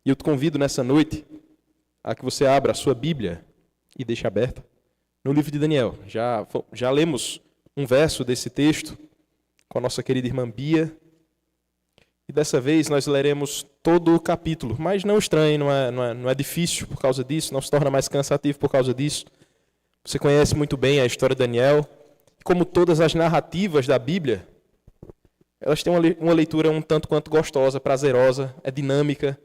E eu te convido nessa noite a que você abra a sua Bíblia e deixe aberta no livro de Daniel. Já lemos um verso desse texto com a nossa querida irmã Bia. E dessa vez nós leremos todo o capítulo. Mas não estranhe, não é difícil por causa disso, não se torna mais cansativo por causa disso. Você conhece muito bem a história de Daniel. Como todas as narrativas da Bíblia, elas têm uma leitura um tanto quanto gostosa, prazerosa, é dinâmica.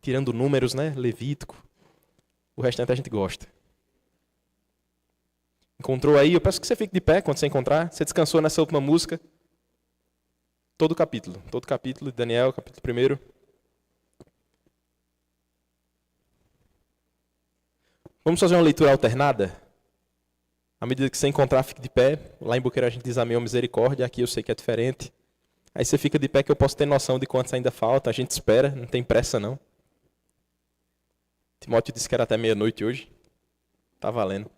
Tirando números, né? Levítico. O restante a gente gosta. Encontrou aí? Eu peço que você fique de pé quando você encontrar. Você descansou nessa última música? Todo capítulo de Daniel, capítulo 1. Vamos fazer uma leitura alternada? À medida que você encontrar, fique de pé. Lá em Boqueira a gente diz amém ou misericórdia. Aqui eu sei que é diferente. Aí você fica de pé que eu posso ter noção de quantos ainda falta. A gente espera, não tem pressa não. Timóteo disse que era até meia-noite hoje. Tá valendo.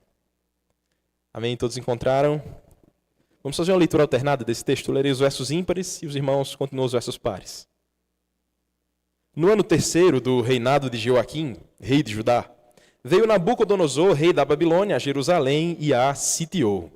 Amém? Todos encontraram? Vamos fazer uma leitura alternada desse texto. Eu lerei os versos ímpares e os irmãos continuam os versos pares. No ano 3º do reinado de Joaquim, rei de Judá, veio Nabucodonosor, rei da Babilônia, a Jerusalém e a sitiou.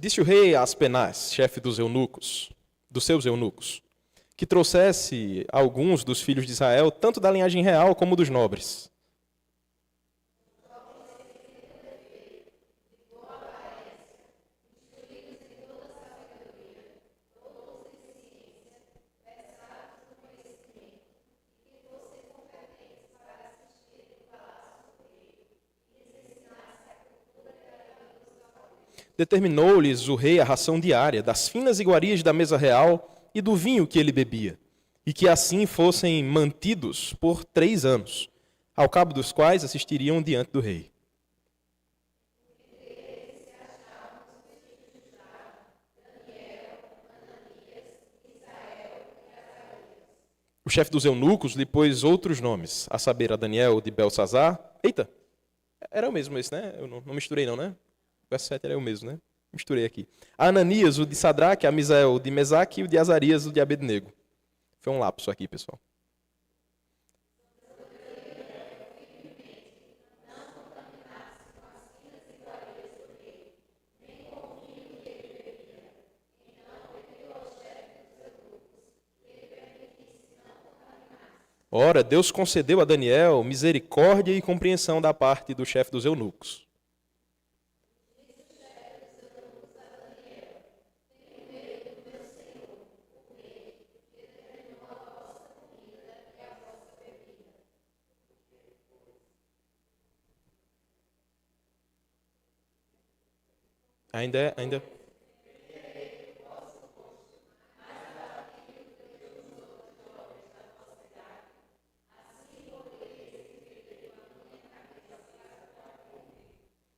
Disse o rei a Aspenaz, chefe dos seus eunucos, que trouxesse alguns dos filhos de Israel, tanto da linhagem real como dos nobres. Determinou-lhes o rei a ração diária das finas iguarias da mesa real e do vinho que ele bebia, e que assim fossem mantidos por 3 anos, ao cabo dos quais assistiriam diante do rei. O chefe dos eunucos lhe pôs outros nomes, a saber, a Daniel de Belsazar. Eita, era o mesmo esse, né? Eu não misturei não, né? O verso 7 era o mesmo, né? Misturei aqui. A Ananias, o de Sadraque, a Misael, o de Mesaque e o de Azarias, o de Abednego. Foi um lapso aqui, pessoal. Ora, Deus concedeu a Daniel misericórdia e compreensão da parte do chefe dos eunucos. Ainda.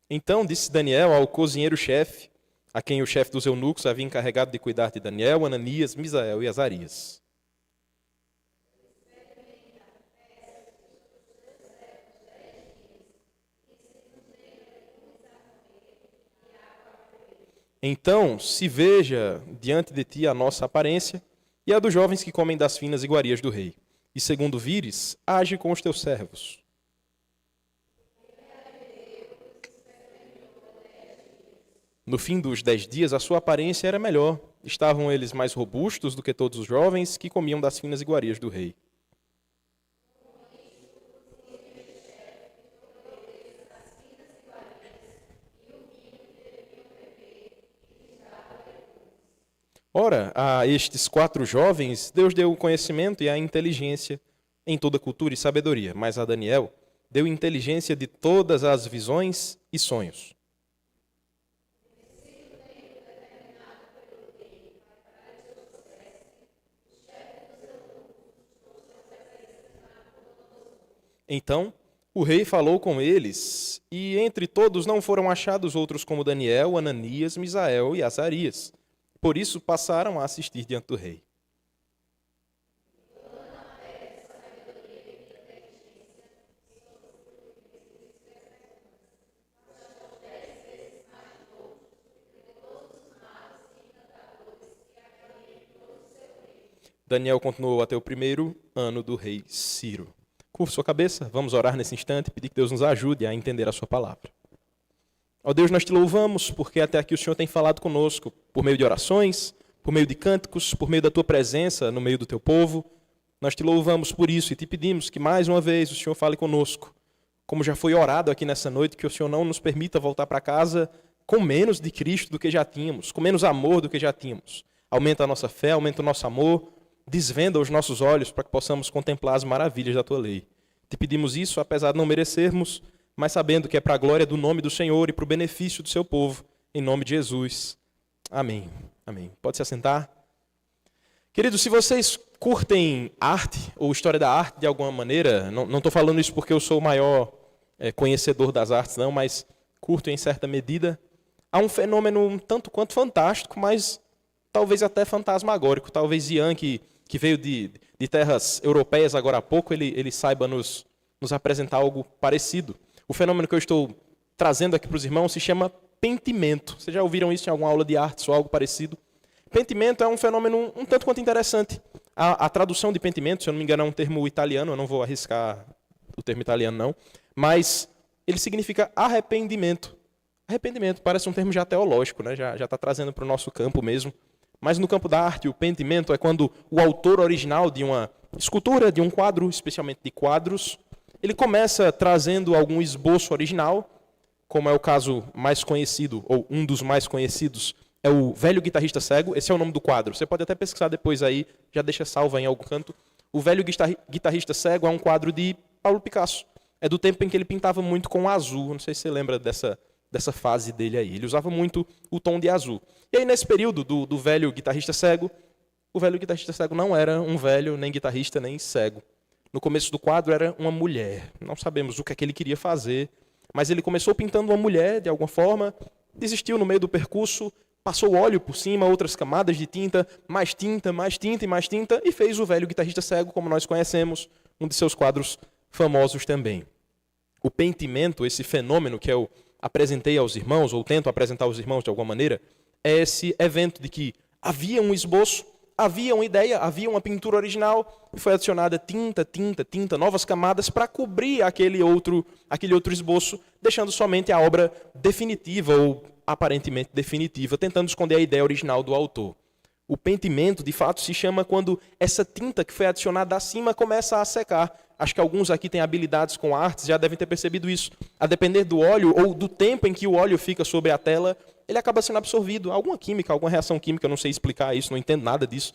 Então disse Daniel ao cozinheiro-chefe, a quem o chefe dos eunucos havia encarregado de cuidar de Daniel, Ananias, Misael e Azarias. Então se veja diante de ti a nossa aparência e a dos jovens que comem das finas iguarias do rei. E segundo vires, age com os teus servos. No fim dos 10 dias, a sua aparência era melhor. Estavam eles mais robustos do que todos os jovens que comiam das finas iguarias do rei. Ora, a estes 4 jovens, Deus deu o conhecimento e a inteligência em toda cultura e sabedoria, mas a Daniel deu inteligência de todas as visões e sonhos. Então, o rei falou com eles, e entre todos não foram achados outros como Daniel, Ananias, Misael e Azarias. Por isso passaram a assistir diante do rei. Daniel continuou até o primeiro ano do rei Ciro. Curva sua cabeça, vamos orar nesse instante e pedir que Deus nos ajude a entender a sua palavra. Ó Deus, nós te louvamos porque até aqui o Senhor tem falado conosco por meio de orações, por meio de cânticos, por meio da tua presença no meio do teu povo. Nós te louvamos por isso e te pedimos que mais uma vez o Senhor fale conosco. Como já foi orado aqui nessa noite, que o Senhor não nos permita voltar para casa com menos de Cristo do que já tínhamos, com menos amor do que já tínhamos. Aumenta a nossa fé, aumenta o nosso amor, desvenda os nossos olhos para que possamos contemplar as maravilhas da tua lei. Te pedimos isso, apesar de não merecermos, mas sabendo que é para a glória do nome do Senhor e para o benefício do seu povo, em nome de Jesus. Amém. Amém. Pode se assentar. Queridos, se vocês curtem arte ou história da arte de alguma maneira, não estou falando isso porque eu sou o maior conhecedor das artes, não, mas curto em certa medida, há um fenômeno um tanto quanto fantástico, mas talvez até fantasmagórico. Talvez Ian, que veio de terras europeias agora há pouco, ele saiba nos apresentar algo parecido. O fenômeno que eu estou trazendo aqui para os irmãos se chama pentimento. Vocês já ouviram isso em alguma aula de artes ou algo parecido? Pentimento é um fenômeno um tanto quanto interessante. A tradução de pentimento, se eu não me engano, é um termo italiano, eu não vou arriscar o termo italiano não, mas ele significa arrependimento. Arrependimento parece um termo já teológico, né? Já está trazendo para o nosso campo mesmo. Mas no campo da arte, o pentimento é quando o autor original de uma escultura, de um quadro, especialmente de quadros, ele começa trazendo algum esboço original, como é o caso mais conhecido, ou um dos mais conhecidos, é o Velho Guitarrista Cego. Esse é o nome do quadro. Você pode até pesquisar depois aí, já deixa salvo em algum canto. O Velho Guitarrista Cego é um quadro de Pablo Picasso. É do tempo em que ele pintava muito com azul. Não sei se você lembra dessa fase dele aí. Ele usava muito o tom de azul. E aí, nesse período do Velho Guitarrista Cego, o Velho Guitarrista Cego não era um velho, nem guitarrista, nem cego. No começo do quadro era uma mulher. Não sabemos o que é que ele queria fazer, mas ele começou pintando uma mulher, de alguma forma, desistiu no meio do percurso, passou óleo por cima, outras camadas de tinta, mais tinta, mais tinta e mais tinta, e fez o Velho Guitarrista Cego, como nós conhecemos, um de seus quadros famosos também. O pentimento, esse fenômeno que eu apresentei aos irmãos, ou tento apresentar aos irmãos de alguma maneira, é esse evento de que havia um esboço, havia uma ideia, havia uma pintura original, e foi adicionada tinta, tinta, tinta, novas camadas para cobrir aquele outro esboço, deixando somente a obra definitiva ou aparentemente definitiva, tentando esconder a ideia original do autor. O pentimento, de fato, se chama quando essa tinta que foi adicionada acima começa a secar. Acho que alguns aqui têm habilidades com artes, já devem ter percebido isso. A depender do óleo ou do tempo em que o óleo fica sobre a tela, ele acaba sendo absorvido. Alguma química, alguma reação química, eu não sei explicar isso, não entendo nada disso.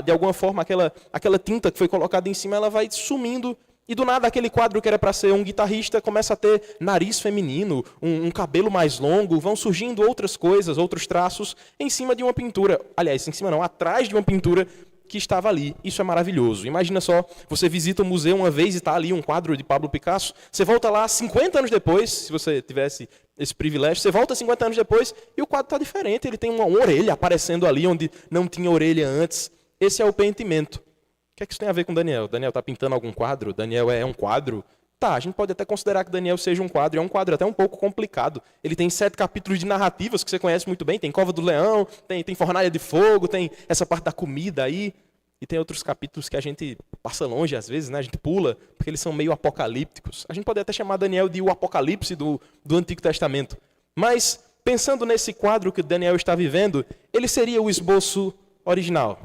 De alguma forma, aquela tinta que foi colocada em cima, ela vai sumindo. E do nada, aquele quadro que era para ser um guitarrista começa a ter nariz feminino, um cabelo mais longo, vão surgindo outras coisas, outros traços, em cima de uma pintura. Aliás, em cima não, atrás de uma pintura que estava ali. Isso é maravilhoso. Imagina só, você visita um museu uma vez e está ali um quadro de Pablo Picasso, você volta lá 50 anos depois, se você tivesse esse privilégio, você volta 50 anos depois e o quadro está diferente, ele tem uma orelha aparecendo ali onde não tinha orelha antes. Esse é o pentimento. O que é que isso tem a ver com Daniel? Daniel está pintando algum quadro? Daniel é um quadro? Tá, a gente pode até considerar que Daniel seja um quadro. É um quadro até um pouco complicado. Ele tem 7 capítulos de narrativas que você conhece muito bem. Tem Cova do Leão, tem Fornalha de Fogo, tem essa parte da comida aí. E tem outros capítulos que a gente passa longe às vezes, né? A gente pula, porque eles são meio apocalípticos. A gente pode até chamar Daniel de o Apocalipse do Antigo Testamento. Mas, pensando nesse quadro que Daniel está vivendo, ele seria o esboço original.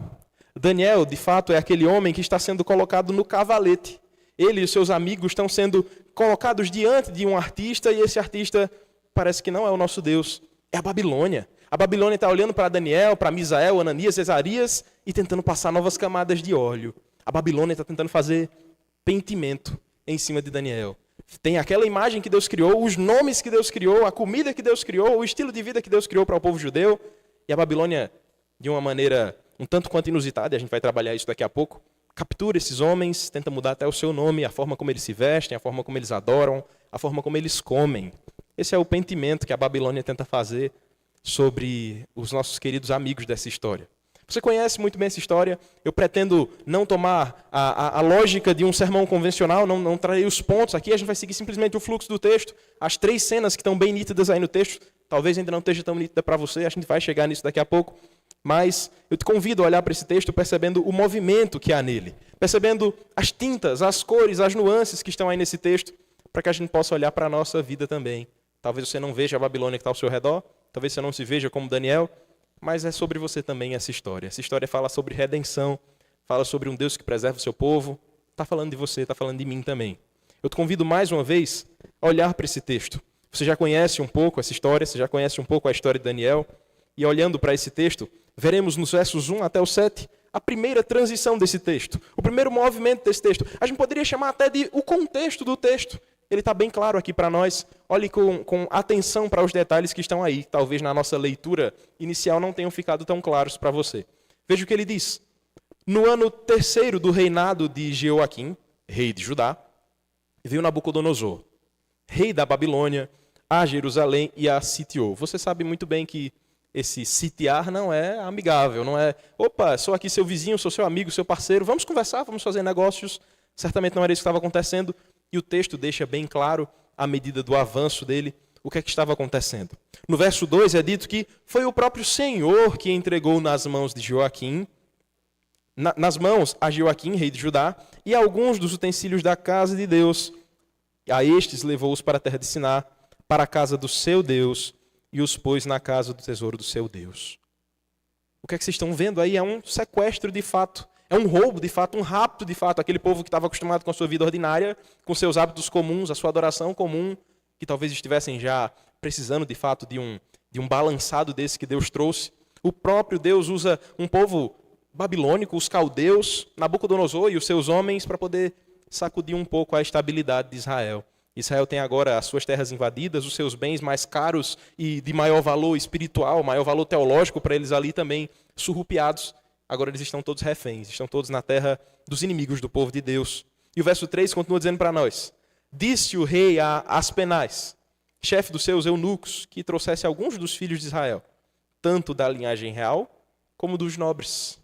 Daniel, de fato, é aquele homem que está sendo colocado no cavalete. Ele e os seus amigos estão sendo colocados diante de um artista, e esse artista parece que não é o nosso Deus, é a Babilônia. A Babilônia está olhando para Daniel, para Misael, Ananias, Azarias, e tentando passar novas camadas de óleo. A Babilônia está tentando fazer pentimento em cima de Daniel. Tem aquela imagem que Deus criou, os nomes que Deus criou, a comida que Deus criou, o estilo de vida que Deus criou para o povo judeu, e a Babilônia, de uma maneira um tanto quanto inusitada, e a gente vai trabalhar isso daqui a pouco, captura esses homens, tenta mudar até o seu nome, a forma como eles se vestem, a forma como eles adoram, a forma como eles comem. Esse é o pentimento que a Babilônia tenta fazer sobre os nossos queridos amigos dessa história. Você conhece muito bem essa história. Eu pretendo não tomar a lógica de um sermão convencional, não trarei os pontos aqui, a gente vai seguir simplesmente o fluxo do texto, as 3 cenas que estão bem nítidas aí no texto, talvez ainda não esteja tão nítida para você, a gente vai chegar nisso daqui a pouco. Mas eu te convido a olhar para esse texto percebendo o movimento que há nele, percebendo as tintas, as cores, as nuances que estão aí nesse texto, para que a gente possa olhar para a nossa vida também. Talvez você não veja a Babilônia que está ao seu redor, talvez você não se veja como Daniel, mas é sobre você também essa história. Essa história fala sobre redenção, fala sobre um Deus que preserva o seu povo, está falando de você, está falando de mim também. Eu te convido mais uma vez a olhar para esse texto. Você já conhece um pouco essa história, você já conhece um pouco a história de Daniel, e olhando para esse texto, veremos nos versos 1 até o 7 a primeira transição desse texto, o primeiro movimento desse texto. A gente poderia chamar até de o contexto do texto. Ele está bem claro aqui para nós. Olhe com atenção para os detalhes que estão aí. Talvez na nossa leitura inicial não tenham ficado tão claros para você. Veja o que ele diz. No ano 3º do reinado de Jeoaquim, rei de Judá, veio Nabucodonosor, rei da Babilônia, a Jerusalém e a sitiou. Você sabe muito bem que esse sitiar não é amigável, não é, opa, sou aqui seu vizinho, sou seu amigo, seu parceiro, vamos conversar, vamos fazer negócios. Certamente não era isso que estava acontecendo. E o texto deixa bem claro, à medida do avanço dele, o que é que estava acontecendo. No verso 2 é dito que foi o próprio Senhor que entregou nas mãos de Joaquim, nas mãos a Joaquim, rei de Judá, e alguns dos utensílios da casa de Deus. A estes levou-os para a terra de Siná, para a casa do seu Deus, e os pôs na casa do tesouro do seu Deus. O que é que vocês estão vendo aí? É um sequestro de fato. É um roubo, de fato, um rapto, de fato. Aquele povo que estava acostumado com a sua vida ordinária, com seus hábitos comuns, a sua adoração comum, que talvez estivessem já precisando, de fato, de um balançado desse que Deus trouxe. O próprio Deus usa um povo babilônico, os caldeus, Nabucodonosor e os seus homens, para poder sacudir um pouco a estabilidade de Israel. Israel tem agora as suas terras invadidas, os seus bens mais caros e de maior valor espiritual, maior valor teológico para eles ali também surrupiados. Agora eles estão todos reféns, estão todos na terra dos inimigos do povo de Deus. E o verso 3 continua dizendo para nós: disse o rei a Aspenaz, chefe dos seus eunucos, que trouxesse alguns dos filhos de Israel, tanto da linhagem real como dos nobres.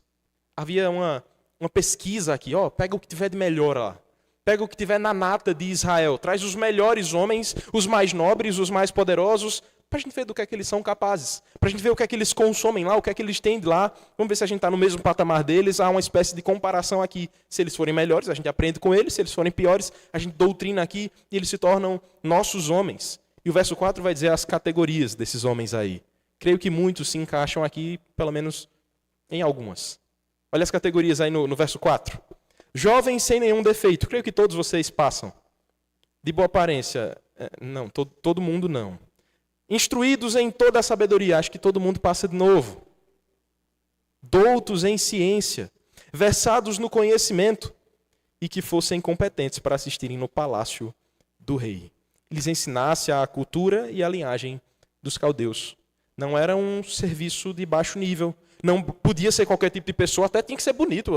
Havia uma pesquisa aqui, pega o que tiver de melhor lá. Pega o que tiver na nata de Israel, traz os melhores homens, os mais nobres, os mais poderosos, para a gente ver do que é que eles são capazes, para a gente ver o que é que eles consomem lá, o que é que eles têm de lá. Vamos ver se a gente está no mesmo patamar deles. Há uma espécie de comparação aqui. Se eles forem melhores, a gente aprende com eles. Se eles forem piores, a gente doutrina aqui e eles se tornam nossos homens. E o verso 4 vai dizer as categorias desses homens aí. Creio que muitos se encaixam aqui, pelo menos em algumas. Olha as categorias aí no verso 4. Jovens sem nenhum defeito. Creio que todos vocês passam. De boa aparência. Não, todo mundo não. Instruídos em toda a sabedoria. Acho que todo mundo passa de novo. Doutos em ciência. Versados no conhecimento. E que fossem competentes para assistirem no palácio do rei. Lhes ensinasse a cultura e a linhagem dos caldeus. Não era um serviço de baixo nível. Não podia ser qualquer tipo de pessoa, até tinha que ser bonito.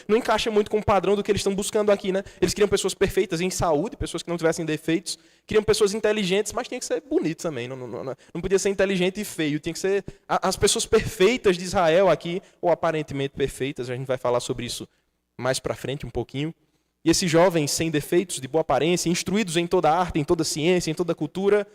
Não encaixa muito com o padrão do que eles estão buscando aqui, né? Eles queriam pessoas perfeitas em saúde, pessoas que não tivessem defeitos. Queriam pessoas inteligentes, mas tinha que ser bonito também. Não podia ser inteligente e feio. Tinha que ser as pessoas perfeitas de Israel aqui, ou aparentemente perfeitas. A gente vai falar sobre isso mais para frente um pouquinho. E esses jovens sem defeitos, de boa aparência, instruídos em toda arte, em toda ciência, em toda cultura,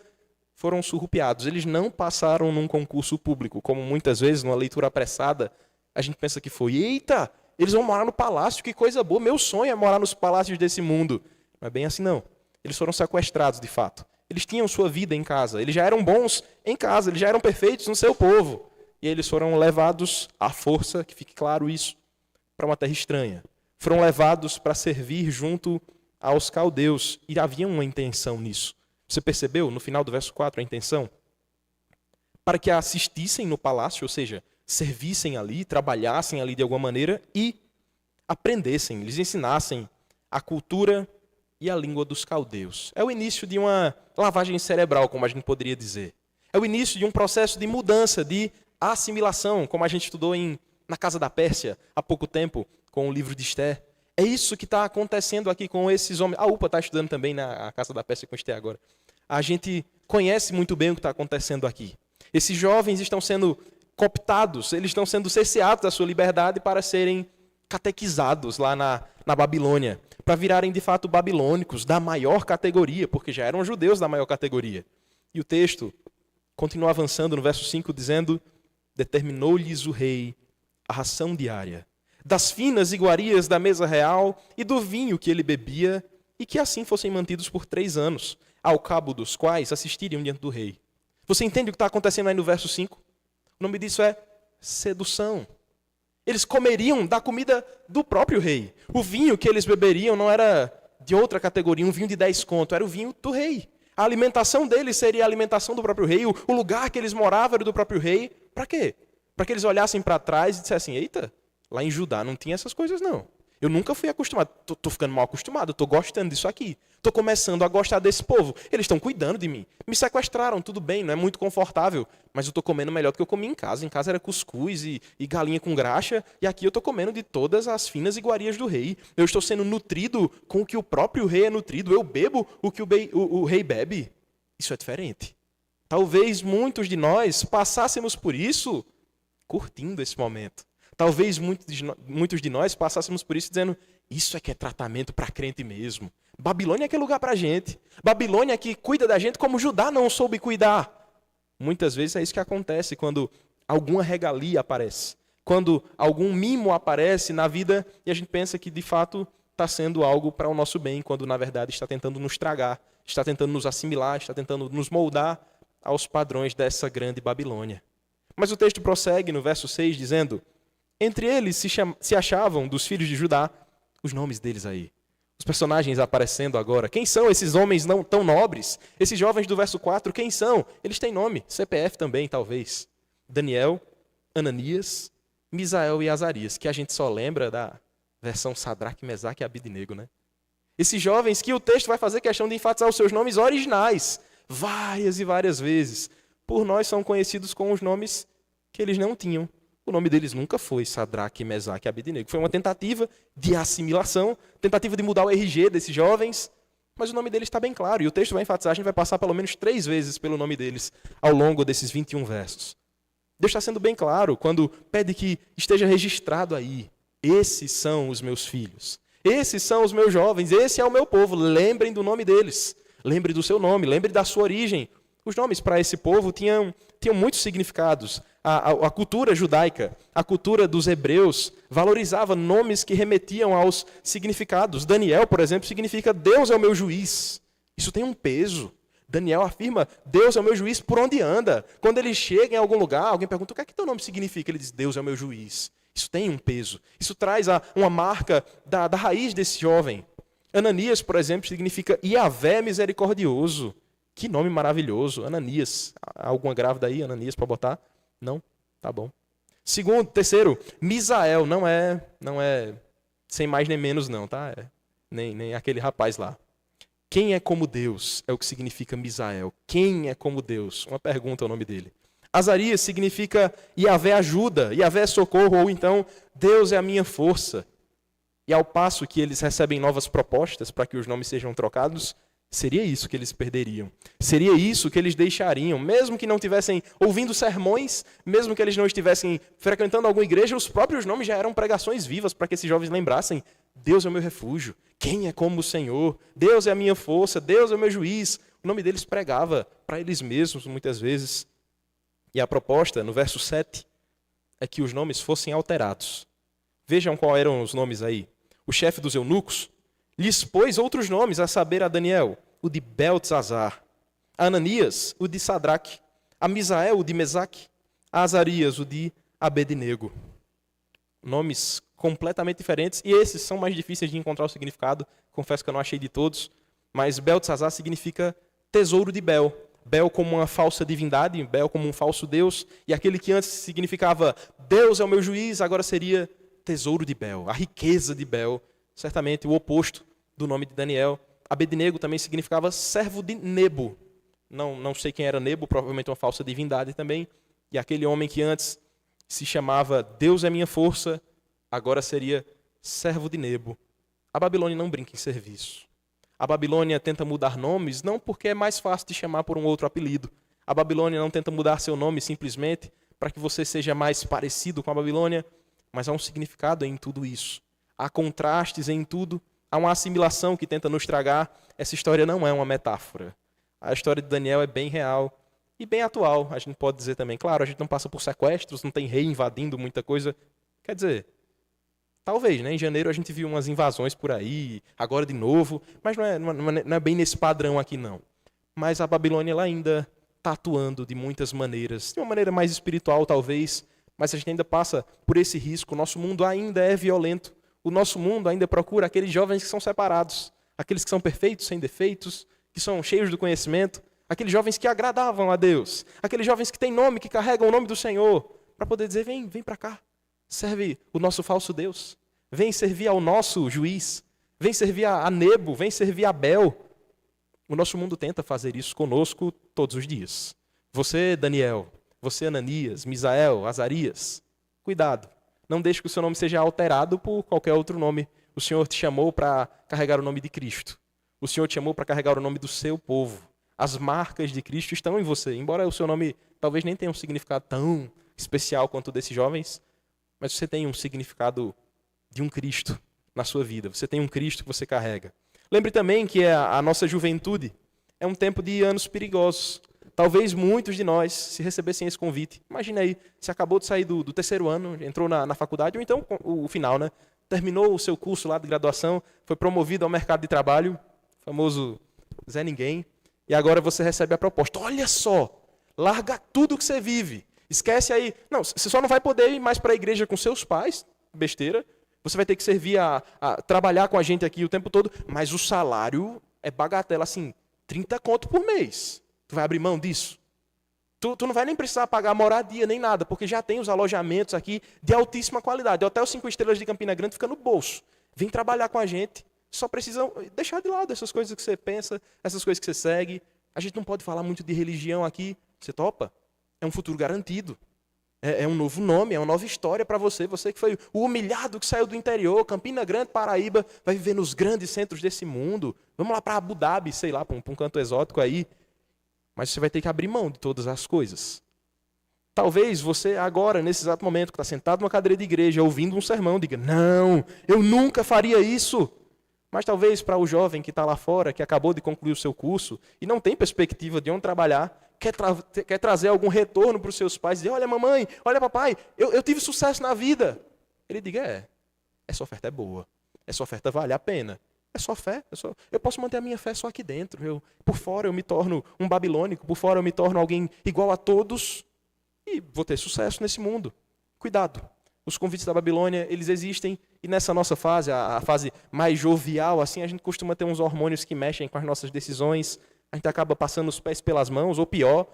foram surrupiados. Eles não passaram num concurso público, como muitas vezes, numa leitura apressada, a gente pensa que foi. Eita, eles vão morar no palácio, que coisa boa. Meu sonho é morar nos palácios desse mundo. Não é bem assim, não. Eles foram sequestrados, de fato. Eles tinham sua vida em casa. Eles já eram bons em casa. Eles já eram perfeitos no seu povo. E eles foram levados à força, que fique claro isso, para uma terra estranha. Foram levados para servir junto aos caldeus. E havia uma intenção nisso. Você percebeu, no final do verso 4, a intenção? Para que assistissem no palácio, ou seja, servissem ali, trabalhassem ali de alguma maneira e aprendessem, lhes ensinassem a cultura e a língua dos caldeus. É o início de uma lavagem cerebral, como a gente poderia dizer. É o início de um processo de mudança, de assimilação, como a gente estudou na Casa da Pérsia há pouco tempo, com o livro de Esther. É isso que está acontecendo aqui com esses homens. A UPA está estudando também na Casa da Pérsia com Esther agora. A gente conhece muito bem o que está acontecendo aqui. Esses jovens estão sendo cooptados, eles estão sendo cerceados da sua liberdade para serem catequizados lá na Babilônia, para virarem de fato babilônicos da maior categoria, porque já eram judeus da maior categoria. E o texto continua avançando no verso 5, dizendo determinou-lhes o rei a ração diária, das finas iguarias da mesa real e do vinho que ele bebia, e que assim fossem mantidos por 3 anos, ao cabo dos quais assistiriam diante do rei. Você entende o que está acontecendo aí no verso 5? O nome disso é sedução. Eles comeriam da comida do próprio rei. O vinho que eles beberiam não era de outra categoria, um vinho de 10 conto, era o vinho do rei. A alimentação deles seria a alimentação do próprio rei, o lugar que eles moravam era do próprio rei. Para quê? Para que eles olhassem para trás e dissessem, eita, lá em Judá não tinha essas coisas não. Eu nunca fui acostumado, estou ficando mal acostumado, estou gostando disso aqui. Estou começando a gostar desse povo. Eles estão cuidando de mim. Me sequestraram, tudo bem, não é muito confortável, mas eu estou comendo melhor do que eu comi em casa. Em casa era cuscuz e galinha com graxa, e aqui eu estou comendo de todas as finas iguarias do rei. Eu estou sendo nutrido com o que o próprio rei é nutrido. Eu bebo o que o rei bebe. Isso é diferente. Talvez muitos de nós passássemos por isso curtindo esse momento. Talvez muitos de nós passássemos por isso dizendo, isso é que é tratamento para crente mesmo. Babilônia é que é lugar para a gente. Babilônia é que cuida da gente como Judá não soube cuidar. Muitas vezes é isso que acontece quando alguma regalia aparece. Quando algum mimo aparece na vida e a gente pensa que de fato está sendo algo para o nosso bem, quando na verdade está tentando nos tragar, está tentando nos assimilar, está tentando nos moldar aos padrões dessa grande Babilônia. Mas o texto prossegue no verso 6 dizendo, entre eles se achavam dos filhos de Judá, os nomes deles aí. Os personagens aparecendo agora. Quem são esses homens não tão nobres? Esses jovens do verso 4, quem são? Eles têm nome, CPF também, talvez. Daniel, Ananias, Misael e Azarias, que a gente só lembra da versão Sadraque, Mesaque e Abidnego, né? Esses jovens que o texto vai fazer questão de enfatizar os seus nomes originais, várias e várias vezes. Por nós são conhecidos com os nomes que eles não tinham. O nome deles nunca foi Sadraque, Mesaque e Abidnego. Foi uma tentativa de assimilação, tentativa de mudar o RG desses jovens, mas o nome deles está bem claro. E o texto vai enfatizar, a gente vai passar pelo menos 3 vezes pelo nome deles ao longo desses 21 versos. Deus está sendo bem claro quando pede que esteja registrado aí. Esses são os meus filhos. Esses são os meus jovens. Esse é o meu povo. Lembrem do nome deles. Lembre do seu nome. Lembre da sua origem. Os nomes para esse povo tinham muitos significados. A cultura judaica, a cultura dos hebreus, valorizava nomes que remetiam aos significados. Daniel, por exemplo, significa Deus é o meu juiz. Isso tem um peso. Daniel afirma, Deus é o meu juiz por onde anda. Quando ele chega em algum lugar, alguém pergunta, o que é que teu nome significa? Ele diz, Deus é o meu juiz. Isso tem um peso. Isso traz uma marca da raiz desse jovem. Ananias, por exemplo, significa Iavé misericordioso. Que nome maravilhoso, Ananias. Alguma grávida aí, Ananias, para botar? Não? Tá bom. Terceiro, Misael, não é sem mais nem menos não, tá? Nem aquele rapaz lá. Quem é como Deus é o que significa Misael. Quem é como Deus? Uma pergunta é o nome dele. Azarias significa Iavé ajuda, Iavé socorro, ou então Deus é a minha força. E ao passo que eles recebem novas propostas para que os nomes sejam trocados, seria isso que eles perderiam. Seria isso que eles deixariam. Mesmo que não estivessem ouvindo sermões, mesmo que eles não estivessem frequentando alguma igreja, os próprios nomes já eram pregações vivas para que esses jovens lembrassem, Deus é o meu refúgio, quem é como o Senhor, Deus é a minha força, Deus é o meu juiz. O nome deles pregava para eles mesmos, muitas vezes. E a proposta, no verso 7, é que os nomes fossem alterados. Vejam quais eram os nomes aí. O chefe dos eunucos lhes pôs outros nomes, a saber a Daniel, o de Beltesazar, a Ananias, o de Sadraque, a Misael, o de Mesaque, a Azarias, o de Abednego. Nomes completamente diferentes, e esses são mais difíceis de encontrar o significado, confesso que eu não achei de todos, mas Beltesazar significa tesouro de Bel. Bel como uma falsa divindade, Bel como um falso Deus, e aquele que antes significava Deus é o meu juiz, agora seria tesouro de Bel, a riqueza de Bel, certamente o oposto do nome de Daniel. Abednego também significava servo de Nebo. Não sei quem era Nebo, provavelmente uma falsa divindade também. E aquele homem que antes se chamava Deus é minha força, agora seria servo de Nebo. A Babilônia não brinca em serviço. A Babilônia tenta mudar nomes, não porque é mais fácil de chamar por um outro apelido. A Babilônia não tenta mudar seu nome simplesmente para que você seja mais parecido com a Babilônia, mas há um significado em tudo isso. Há contrastes em tudo, há uma assimilação que tenta nos tragar. Essa história não é uma metáfora. A história de Daniel é bem real e bem atual, a gente pode dizer também. Claro, a gente não passa por sequestros, não tem rei invadindo muita coisa. Quer dizer, talvez, né? Em janeiro a gente viu umas invasões por aí, agora de novo, mas não é bem nesse padrão aqui, não. Mas a Babilônia ela ainda está atuando de muitas maneiras, de uma maneira mais espiritual, talvez, mas a gente ainda passa por esse risco. O nosso mundo ainda é violento. O nosso mundo ainda procura aqueles jovens que são separados, aqueles que são perfeitos, sem defeitos, que são cheios do conhecimento, aqueles jovens que agradavam a Deus, aqueles jovens que têm nome, que carregam o nome do Senhor, para poder dizer, vem para cá, serve o nosso falso Deus, vem servir ao nosso juiz, vem servir a Nebo, vem servir a Bel. O nosso mundo tenta fazer isso conosco todos os dias. Você, Daniel, você, Ananias, Misael, Azarias, cuidado, não deixe que o seu nome seja alterado por qualquer outro nome. O Senhor te chamou para carregar o nome de Cristo. O Senhor te chamou para carregar o nome do seu povo. As marcas de Cristo estão em você. Embora o seu nome talvez nem tenha um significado tão especial quanto o desses jovens, mas você tem um significado de um Cristo na sua vida. Você tem um Cristo que você carrega. Lembre também que a nossa juventude é um tempo de anos perigosos. Talvez muitos de nós, se recebessem esse convite, imagine aí, se acabou de sair do terceiro ano, entrou na faculdade, ou então o final, né? Terminou o seu curso lá de graduação, foi promovido ao mercado de trabalho, famoso Zé Ninguém, e agora você recebe a proposta. Olha só, larga tudo que você vive, esquece aí. Não, você só não vai poder ir mais para a igreja com seus pais, besteira, você vai ter que servir a trabalhar com a gente aqui o tempo todo, mas o salário é bagatela, assim, 30 conto por mês. Tu vai abrir mão disso? Tu não vai nem precisar pagar moradia nem nada, porque já tem os alojamentos aqui de altíssima qualidade. O Hotel 5 Estrelas de Campina Grande fica no bolso. Vem trabalhar com a gente. Só precisam deixar de lado essas coisas que você pensa, essas coisas que você segue. A gente não pode falar muito de religião aqui. Você topa? É um futuro garantido. É um novo nome, é uma nova história para você. Você que foi o humilhado que saiu do interior, Campina Grande, Paraíba, vai viver nos grandes centros desse mundo. Vamos lá para Abu Dhabi, sei lá, para um canto exótico aí. Mas você vai ter que abrir mão de todas as coisas. Talvez você agora, nesse exato momento, que está sentado numa cadeira de igreja, ouvindo um sermão, diga, não, eu nunca faria isso. Mas talvez para o jovem que está lá fora, que acabou de concluir o seu curso, e não tem perspectiva de onde trabalhar, quer trazer algum retorno para os seus pais, dizer, olha mamãe, olha papai, eu tive sucesso na vida. Ele diga, essa oferta é boa, essa oferta vale a pena. É só fé. Eu posso manter a minha fé só aqui dentro. Por fora eu me torno um babilônico, por fora eu me torno alguém igual a todos e vou ter sucesso nesse mundo. Cuidado. Os convites da Babilônia, eles existem e nessa nossa fase, a fase mais jovial, assim, a gente costuma ter uns hormônios que mexem com as nossas decisões, a gente acaba passando os pés pelas mãos, ou pior,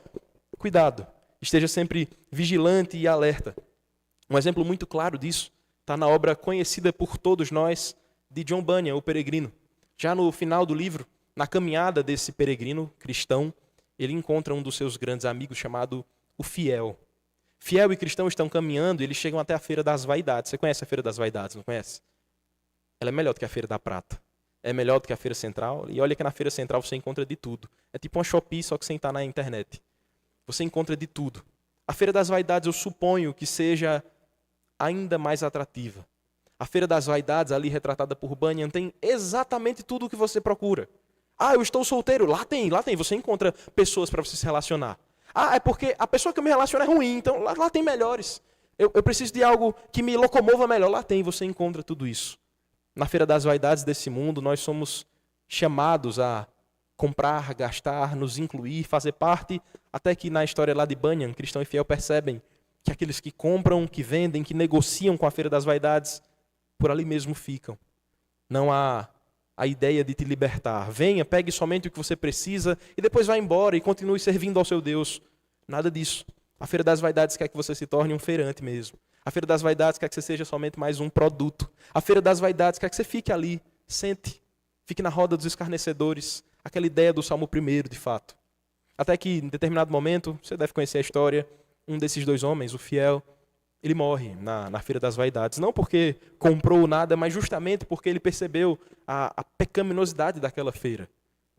cuidado. Esteja sempre vigilante e alerta. Um exemplo muito claro disso está na obra conhecida por todos nós, de John Bunyan, o peregrino. Já no final do livro, na caminhada desse peregrino cristão, ele encontra um dos seus grandes amigos chamado o Fiel. Fiel e Cristão estão caminhando e eles chegam até a Feira das Vaidades. Você conhece a Feira das Vaidades, não conhece? Ela é melhor do que a Feira da Prata. É melhor do que a Feira Central. E olha que na Feira Central você encontra de tudo. É tipo uma Shopee, só que sem estar na internet. Você encontra de tudo. A Feira das Vaidades eu suponho que seja ainda mais atrativa. A Feira das Vaidades, ali retratada por Bunyan, tem exatamente tudo o que você procura. Ah, eu estou solteiro. Lá tem. Você encontra pessoas para você se relacionar. Ah, é porque a pessoa que eu me relaciono é ruim, então lá tem melhores. Eu preciso de algo que me locomova melhor. Lá tem, você encontra tudo isso. Na Feira das Vaidades desse mundo, nós somos chamados a comprar, gastar, nos incluir, fazer parte, até que na história lá de Bunyan, Cristão e Fiel percebem que aqueles que compram, que vendem, que negociam com a Feira das Vaidades, por ali mesmo ficam. Não há a ideia de te libertar. Venha, pegue somente o que você precisa e depois vá embora e continue servindo ao seu Deus. Nada disso. A Feira das Vaidades quer que você se torne um feirante mesmo. A Feira das Vaidades quer que você seja somente mais um produto. A Feira das Vaidades quer que você fique ali, sente, fique na roda dos escarnecedores. Aquela ideia do Salmo 1, de fato. Até que, em determinado momento, você deve conhecer a história, um desses dois homens, o Fiel, ele morre na Feira das Vaidades. Não porque comprou nada, mas justamente porque ele percebeu a pecaminosidade daquela feira.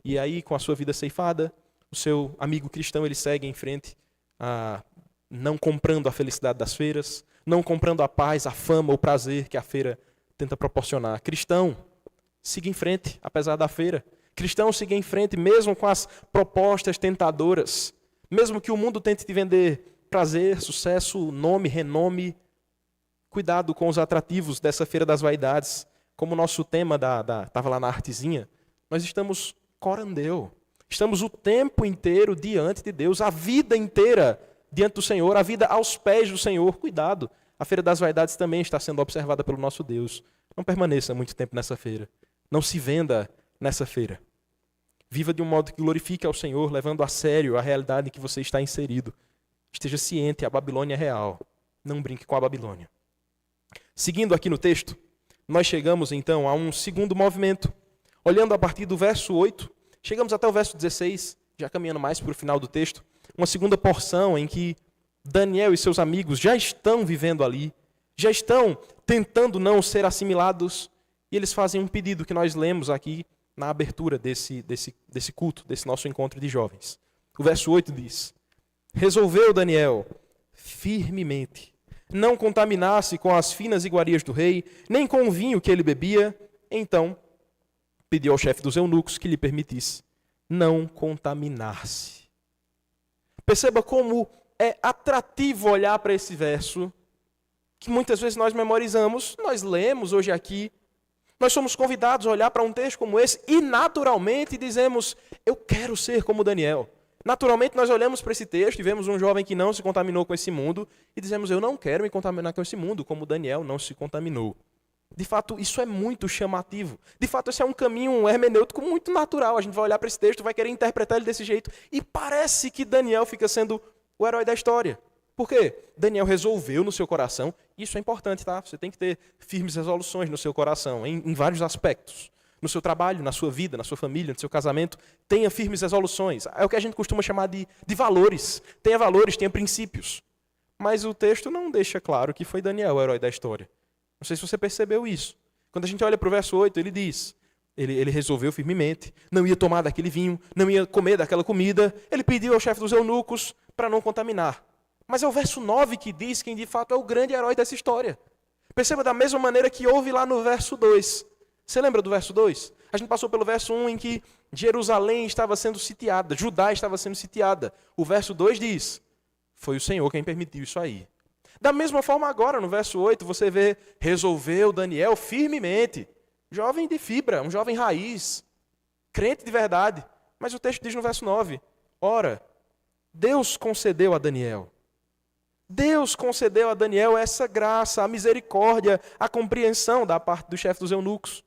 E aí, com a sua vida ceifada, o seu amigo cristão ele segue em frente, não comprando a felicidade das feiras, não comprando a paz, a fama, o prazer que a feira tenta proporcionar. Cristão, siga em frente, apesar da feira. Cristão, siga em frente, mesmo com as propostas tentadoras. Mesmo que o mundo tente te vender prazer, sucesso, nome, renome, cuidado com os atrativos dessa feira das vaidades. Como o nosso tema estava lá na artezinha, nós estamos corandeu. Estamos o tempo inteiro diante de Deus, a vida inteira diante do Senhor, a vida aos pés do Senhor. Cuidado, a feira das vaidades também está sendo observada pelo nosso Deus. Não permaneça muito tempo nessa feira. Não se venda nessa feira. Viva de um modo que glorifique ao Senhor, levando a sério a realidade em que você está inserido. Esteja ciente, a Babilônia é real. Não brinque com a Babilônia. Seguindo aqui no texto, nós chegamos então a um segundo movimento. Olhando a partir do verso 8, chegamos até o verso 16, já caminhando mais para o final do texto, uma segunda porção em que Daniel e seus amigos já estão vivendo ali, já estão tentando não ser assimilados, e eles fazem um pedido que nós lemos aqui na abertura desse culto, desse nosso encontro de jovens. O verso 8 diz: resolveu Daniel firmemente não contaminasse com as finas iguarias do rei, nem com o vinho que ele bebia. Então pediu ao chefe dos eunucos que lhe permitisse não contaminar-se. Perceba como é atrativo olhar para esse verso, que muitas vezes nós memorizamos, nós lemos hoje aqui, nós somos convidados a olhar para um texto como esse e naturalmente dizemos, eu quero ser como Daniel. Naturalmente nós olhamos para esse texto e vemos um jovem que não se contaminou com esse mundo e dizemos, eu não quero me contaminar com esse mundo, como Daniel não se contaminou. De fato, isso é muito chamativo. De fato, esse é um caminho hermenêutico muito natural. A gente vai olhar para esse texto, vai querer interpretar ele desse jeito e parece que Daniel fica sendo o herói da história. Por quê? Daniel resolveu no seu coração, isso é importante, tá? Você tem que ter firmes resoluções no seu coração, em vários aspectos. No seu trabalho, na sua vida, na sua família, no seu casamento, tenha firmes resoluções. É o que a gente costuma chamar de valores. Tenha valores, tenha princípios. Mas o texto não deixa claro que foi Daniel o herói da história. Não sei se você percebeu isso. Quando a gente olha para o verso 8, ele diz, ele resolveu firmemente, não ia tomar daquele vinho, não ia comer daquela comida, ele pediu ao chefe dos eunucos para não contaminar. Mas é o verso 9 que diz quem de fato é o grande herói dessa história. Perceba da mesma maneira que houve lá no verso 2. Você lembra do verso 2? A gente passou pelo verso 1 em que Jerusalém estava sendo sitiada, Judá estava sendo sitiada. O verso 2 diz, foi o Senhor quem permitiu isso aí. Da mesma forma agora, no verso 8, você vê, resolveu Daniel firmemente. Jovem de fibra, um jovem raiz, crente de verdade. Mas o texto diz no verso 9, ora, Deus concedeu a Daniel essa graça, a misericórdia, a compreensão da parte do chefe dos eunucos.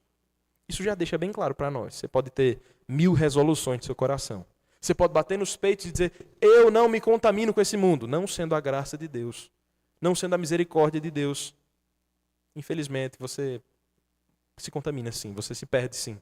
Isso já deixa bem claro para nós. Você pode ter 1000 resoluções no seu coração. Você pode bater nos peitos e dizer, eu não me contamino com esse mundo, não sendo a graça de Deus, não sendo a misericórdia de Deus. Infelizmente, você se contamina sim, você se perde sim.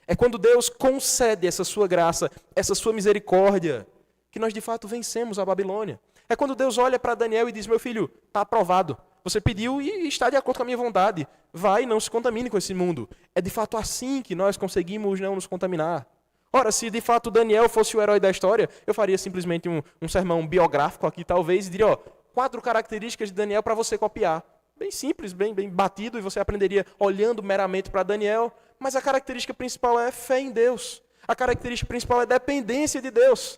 É quando Deus concede essa sua graça, essa sua misericórdia, que nós de fato vencemos a Babilônia. É quando Deus olha para Daniel e diz, meu filho, está aprovado. Você pediu e está de acordo com a minha vontade. Vai, não se contamine com esse mundo. É de fato assim que nós conseguimos não nos contaminar. Ora, se de fato Daniel fosse o herói da história, eu faria simplesmente um sermão biográfico aqui, talvez, e diria, 4 características de Daniel para você copiar. Bem simples, bem batido, e você aprenderia olhando meramente para Daniel. Mas a característica principal é fé em Deus. A característica principal é dependência de Deus.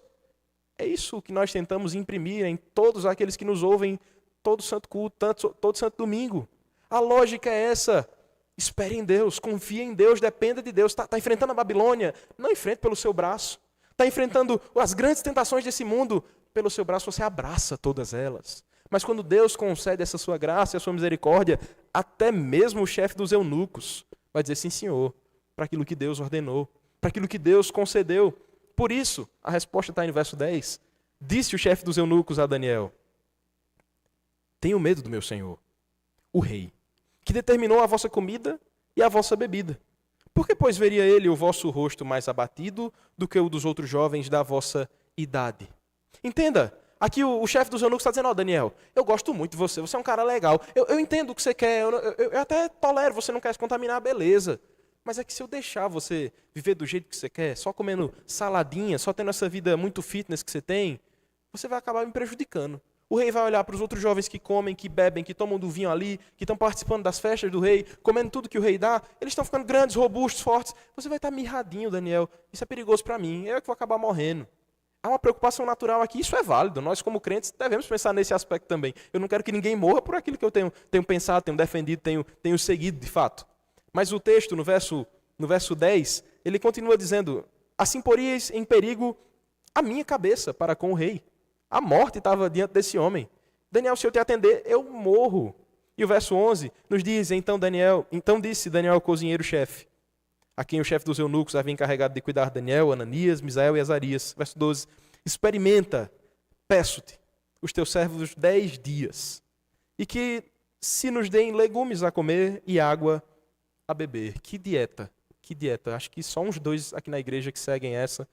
É isso que nós tentamos imprimir em todos aqueles que nos ouvem todo santo culto, todo santo domingo. A lógica é essa. Espere em Deus, confie em Deus, dependa de Deus. Está enfrentando a Babilônia? Não enfrente pelo seu braço. Está enfrentando as grandes tentações desse mundo? Pelo seu braço você abraça todas elas. Mas quando Deus concede essa sua graça e a sua misericórdia, até mesmo o chefe dos eunucos vai dizer sim, Senhor, para aquilo que Deus ordenou, para aquilo que Deus concedeu. Por isso, a resposta está no verso 10. Disse o chefe dos eunucos a Daniel, tenho medo do meu senhor, o rei, que determinou a vossa comida e a vossa bebida. Por que, pois, veria ele o vosso rosto mais abatido do que o dos outros jovens da vossa idade? Entenda, aqui o chefe dos eunucos está dizendo, Daniel, eu gosto muito de você, você é um cara legal, eu entendo o que você quer, eu até tolero, você não quer se contaminar, beleza. Mas é que se eu deixar você viver do jeito que você quer, só comendo saladinha, só tendo essa vida muito fitness que você tem, você vai acabar me prejudicando. O rei vai olhar para os outros jovens que comem, que bebem, que tomam do vinho ali, que estão participando das festas do rei, comendo tudo que o rei dá, eles estão ficando grandes, robustos, fortes. Você vai estar mirradinho, Daniel. Isso é perigoso para mim, eu que vou acabar morrendo. há uma preocupação natural aqui, isso é válido. Nós, como crentes, devemos pensar nesse aspecto também. Eu não quero que ninguém morra por aquilo que eu tenho pensado, tenho defendido, tenho seguido de fato. Mas o texto, no verso 10, ele continua dizendo: assim porias em perigo a minha cabeça para com o rei. A morte estava diante desse homem. Daniel, se eu te atender, eu morro. E o verso 11 nos diz: então disse Daniel ao cozinheiro-chefe, a quem o chefe dos eunucos havia encarregado de cuidar Daniel, Ananias, Misael e Azarias. Verso 12, experimenta, peço-te, os teus servos 10 dias, e que se nos deem legumes a comer e água a beber. Que dieta, que dieta. Acho que só uns 2 aqui na igreja que seguem essa.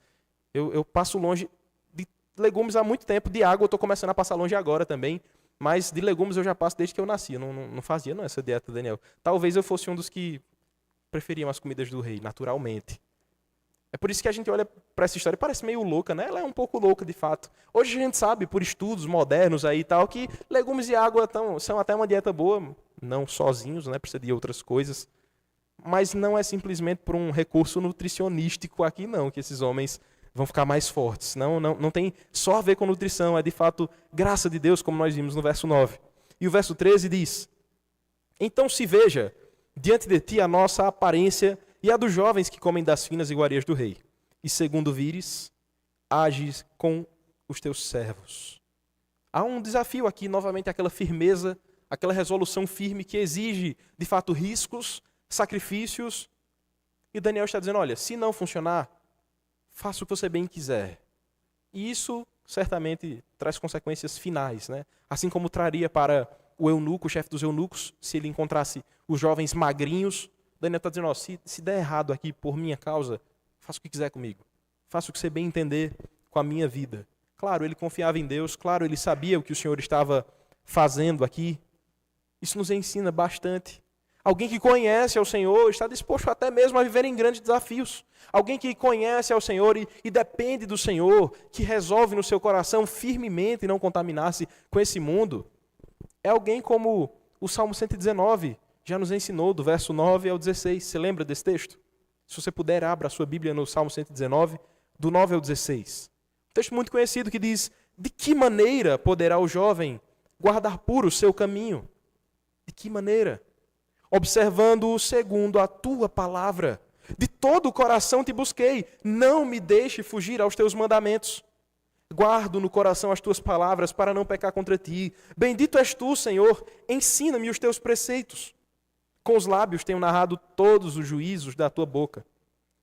Eu passo longe de legumes há muito tempo, de água eu estou começando a passar longe agora também, mas de legumes eu já passo desde que eu nasci. Eu não fazia essa dieta, Daniel. Talvez eu fosse um dos que preferiam as comidas do rei, naturalmente. É por isso que a gente olha para essa história e parece meio louca, né? Ela é um pouco louca, de fato. Hoje a gente sabe, por estudos modernos aí e tal, que legumes e água são até uma dieta boa, não sozinhos, né? Precisa de outras coisas. Mas não é simplesmente por um recurso nutricionístico aqui, não, que esses homens vão ficar mais fortes. Não tem só a ver com nutrição, é de fato graça de Deus, como nós vimos no verso 9. E o verso 13 diz: então se veja diante de ti a nossa aparência e a dos jovens que comem das finas iguarias do rei. E segundo vires, ages com os teus servos. Há um desafio aqui, novamente, aquela firmeza, aquela resolução firme que exige, de fato, riscos, sacrifícios. E Daniel está dizendo: olha, se não funcionar, faça o que você bem quiser. E isso, certamente, traz consequências finais, né? Assim como traria para o eunuco, o chefe dos eunucos, se ele encontrasse os jovens magrinhos. Daniel está dizendo: se der errado aqui por minha causa, faça o que quiser comigo. Faça o que você bem entender com a minha vida. Claro, ele confiava em Deus, claro, ele sabia o que o Senhor estava fazendo aqui. Isso nos ensina bastante. Alguém que conhece ao Senhor está disposto até mesmo a viver em grandes desafios. Alguém que conhece ao Senhor e depende do Senhor, que resolve no seu coração firmemente não contaminar-se com esse mundo, é alguém como o Salmo 119 já nos ensinou, do verso 9 ao 16. Você lembra desse texto? Se você puder, abra a sua Bíblia no Salmo 119, do 9 ao 16. Um texto muito conhecido que diz: de que maneira poderá o jovem guardar puro o seu caminho? De que maneira? Observando-o segundo a tua palavra. De todo o coração te busquei, não me deixe fugir aos teus mandamentos. Guardo no coração as tuas palavras para não pecar contra ti. Bendito és tu, Senhor, ensina-me os teus preceitos. Com os lábios tenho narrado todos os juízos da tua boca.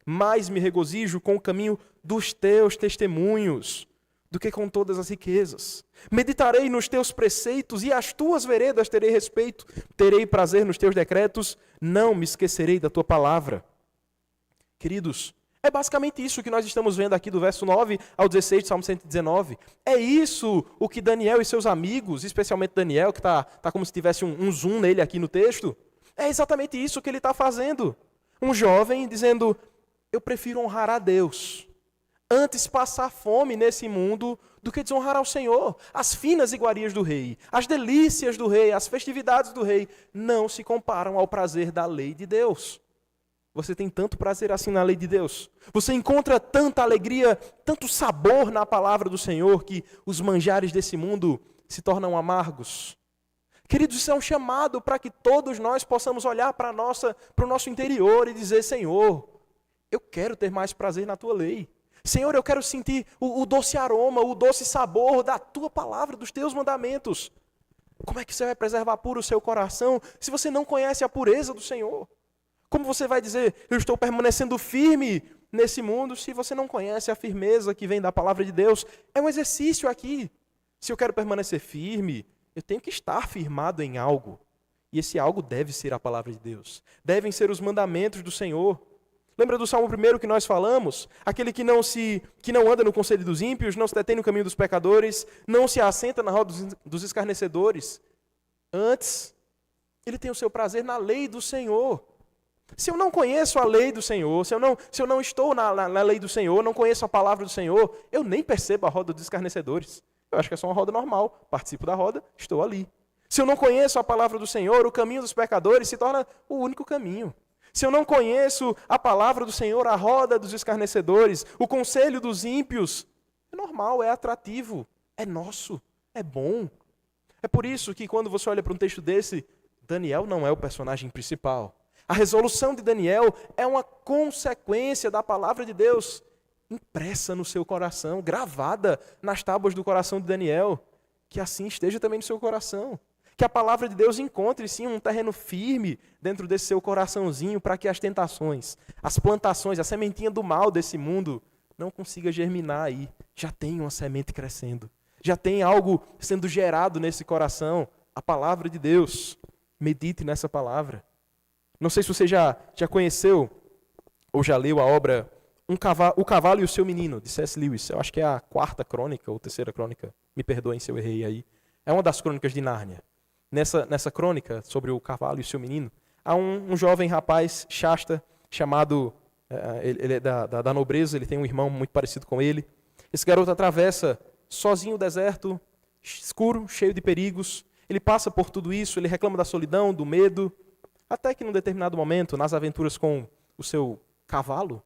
Mais me regozijo com o caminho dos teus testemunhos do que com todas as riquezas. Meditarei nos teus preceitos e às tuas veredas terei respeito. Terei prazer nos teus decretos, não me esquecerei da tua palavra. Queridos, é basicamente isso que nós estamos vendo aqui do verso 9 ao 16 do Salmo 119. É isso o que Daniel e seus amigos, especialmente Daniel, que está como se tivesse um zoom nele aqui no texto, é exatamente isso que ele está fazendo. Um jovem dizendo: eu prefiro honrar a Deus antes passar fome nesse mundo do que desonrar ao Senhor. As finas iguarias do rei, as delícias do rei, as festividades do rei não se comparam ao prazer da lei de Deus. Você tem tanto prazer assim na lei de Deus. Você encontra tanta alegria, tanto sabor na palavra do Senhor, que os manjares desse mundo se tornam amargos. Queridos, isso é um chamado para que todos nós possamos olhar para o nosso interior e dizer: Senhor, eu quero ter mais prazer na tua lei. Senhor, eu quero sentir o doce aroma, o doce sabor da tua palavra, dos teus mandamentos. Como é que você vai preservar puro o seu coração se você não conhece a pureza do Senhor? Como você vai dizer: eu estou permanecendo firme nesse mundo, se você não conhece a firmeza que vem da palavra de Deus? É um exercício aqui. Se eu quero permanecer firme, eu tenho que estar firmado em algo. E esse algo deve ser a palavra de Deus. Devem ser os mandamentos do Senhor. Lembra do Salmo 1 que nós falamos? Aquele que não anda no conselho dos ímpios, não se detém no caminho dos pecadores, não se assenta na roda dos escarnecedores. Antes, ele tem o seu prazer na lei do Senhor. Se eu não conheço a lei do Senhor, se eu não estou na lei do Senhor, não conheço a palavra do Senhor, eu nem percebo a roda dos escarnecedores. Eu acho que é só uma roda normal. Participo da roda, estou ali. Se eu não conheço a palavra do Senhor, o caminho dos pecadores se torna o único caminho. Se eu não conheço a palavra do Senhor, a roda dos escarnecedores, o conselho dos ímpios, É normal, é atrativo, é nosso, é bom. É por isso que quando você olha para um texto desse, Daniel não é o personagem principal. A resolução de Daniel é uma consequência da palavra de Deus impressa no seu coração, gravada nas tábuas do coração de Daniel. Que assim esteja também no seu coração. Que a palavra de Deus encontre, sim, um terreno firme dentro desse seu coraçãozinho para que as tentações, as plantações, a sementinha do mal desse mundo não consiga germinar aí. Já tem uma semente crescendo. Já tem algo sendo gerado nesse coração. A palavra de Deus. Medite nessa palavra. Não sei se você já conheceu ou já leu a obra O Cavalo e o Seu Menino, de C.S. Lewis. Eu acho que é a 4ª crônica ou 3ª crônica. Me perdoem se eu errei aí. É uma das crônicas de Nárnia. Nessa crônica sobre o cavalo e o seu menino, há um jovem rapaz, Shasta, chamado, ele é da nobreza, ele tem um irmão muito parecido com ele. Esse garoto atravessa sozinho o deserto, escuro, cheio de perigos. Ele passa por tudo isso, ele reclama da solidão, do medo, até que num determinado momento, nas aventuras com o seu cavalo,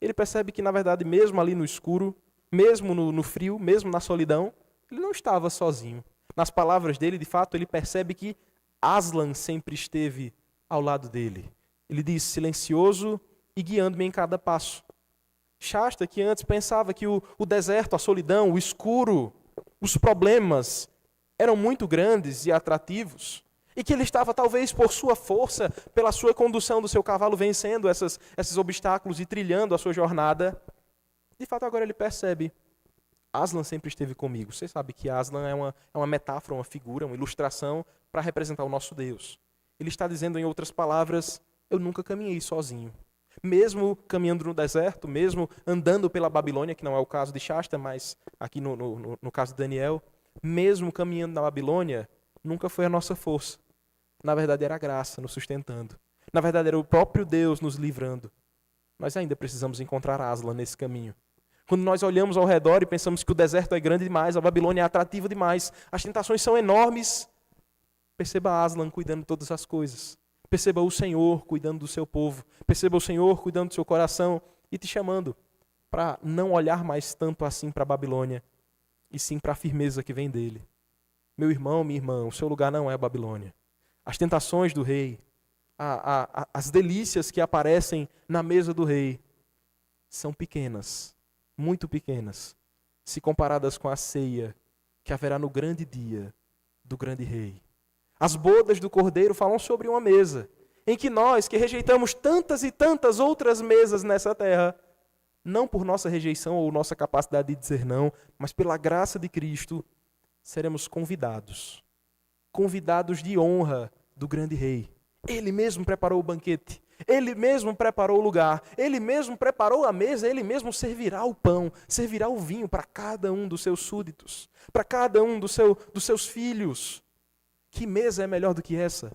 ele percebe que, na verdade, mesmo ali no escuro, mesmo no frio, mesmo na solidão, ele não estava sozinho. Nas palavras dele, de fato, ele percebe que Aslan sempre esteve ao lado dele. Ele diz, silencioso e guiando-me em cada passo. Shasta, que antes pensava que o deserto, a solidão, o escuro, os problemas eram muito grandes e atrativos, e que ele estava, talvez, por sua força, pela sua condução do seu cavalo, vencendo esses obstáculos e trilhando a sua jornada, de fato, agora ele percebe, Aslan sempre esteve comigo. Você sabe que Aslan é uma metáfora, uma figura, uma ilustração para representar o nosso Deus. Ele está dizendo, em outras palavras, eu nunca caminhei sozinho. Mesmo caminhando no deserto, mesmo andando pela Babilônia, que não é o caso de Shasta, mas aqui no caso de Daniel, mesmo caminhando na Babilônia, nunca foi a nossa força. Na verdade, era a graça nos sustentando. Na verdade, era o próprio Deus nos livrando. Nós ainda precisamos encontrar Aslan nesse caminho. Quando nós olhamos ao redor e pensamos que o deserto é grande demais, a Babilônia é atrativa demais, as tentações são enormes, perceba Aslan cuidando de todas as coisas. Perceba o Senhor cuidando do seu povo. Perceba o Senhor cuidando do seu coração e te chamando para não olhar mais tanto assim para a Babilônia, e sim para a firmeza que vem dele. Meu irmão, minha irmã, o seu lugar não é a Babilônia. As tentações do rei, as delícias que aparecem na mesa do rei, são pequenas, muito pequenas, se comparadas com a ceia que haverá no grande dia do grande rei. As bodas do Cordeiro falam sobre uma mesa, em que nós, que rejeitamos tantas e tantas outras mesas nessa terra, não por nossa rejeição ou nossa capacidade de dizer não, mas pela graça de Cristo, seremos convidados de honra do grande rei. Ele mesmo preparou o banquete, ele mesmo preparou o lugar, ele mesmo preparou a mesa, ele mesmo servirá o pão, servirá o vinho para cada um dos seus súditos, para cada um dos seus filhos. Que mesa é melhor do que essa?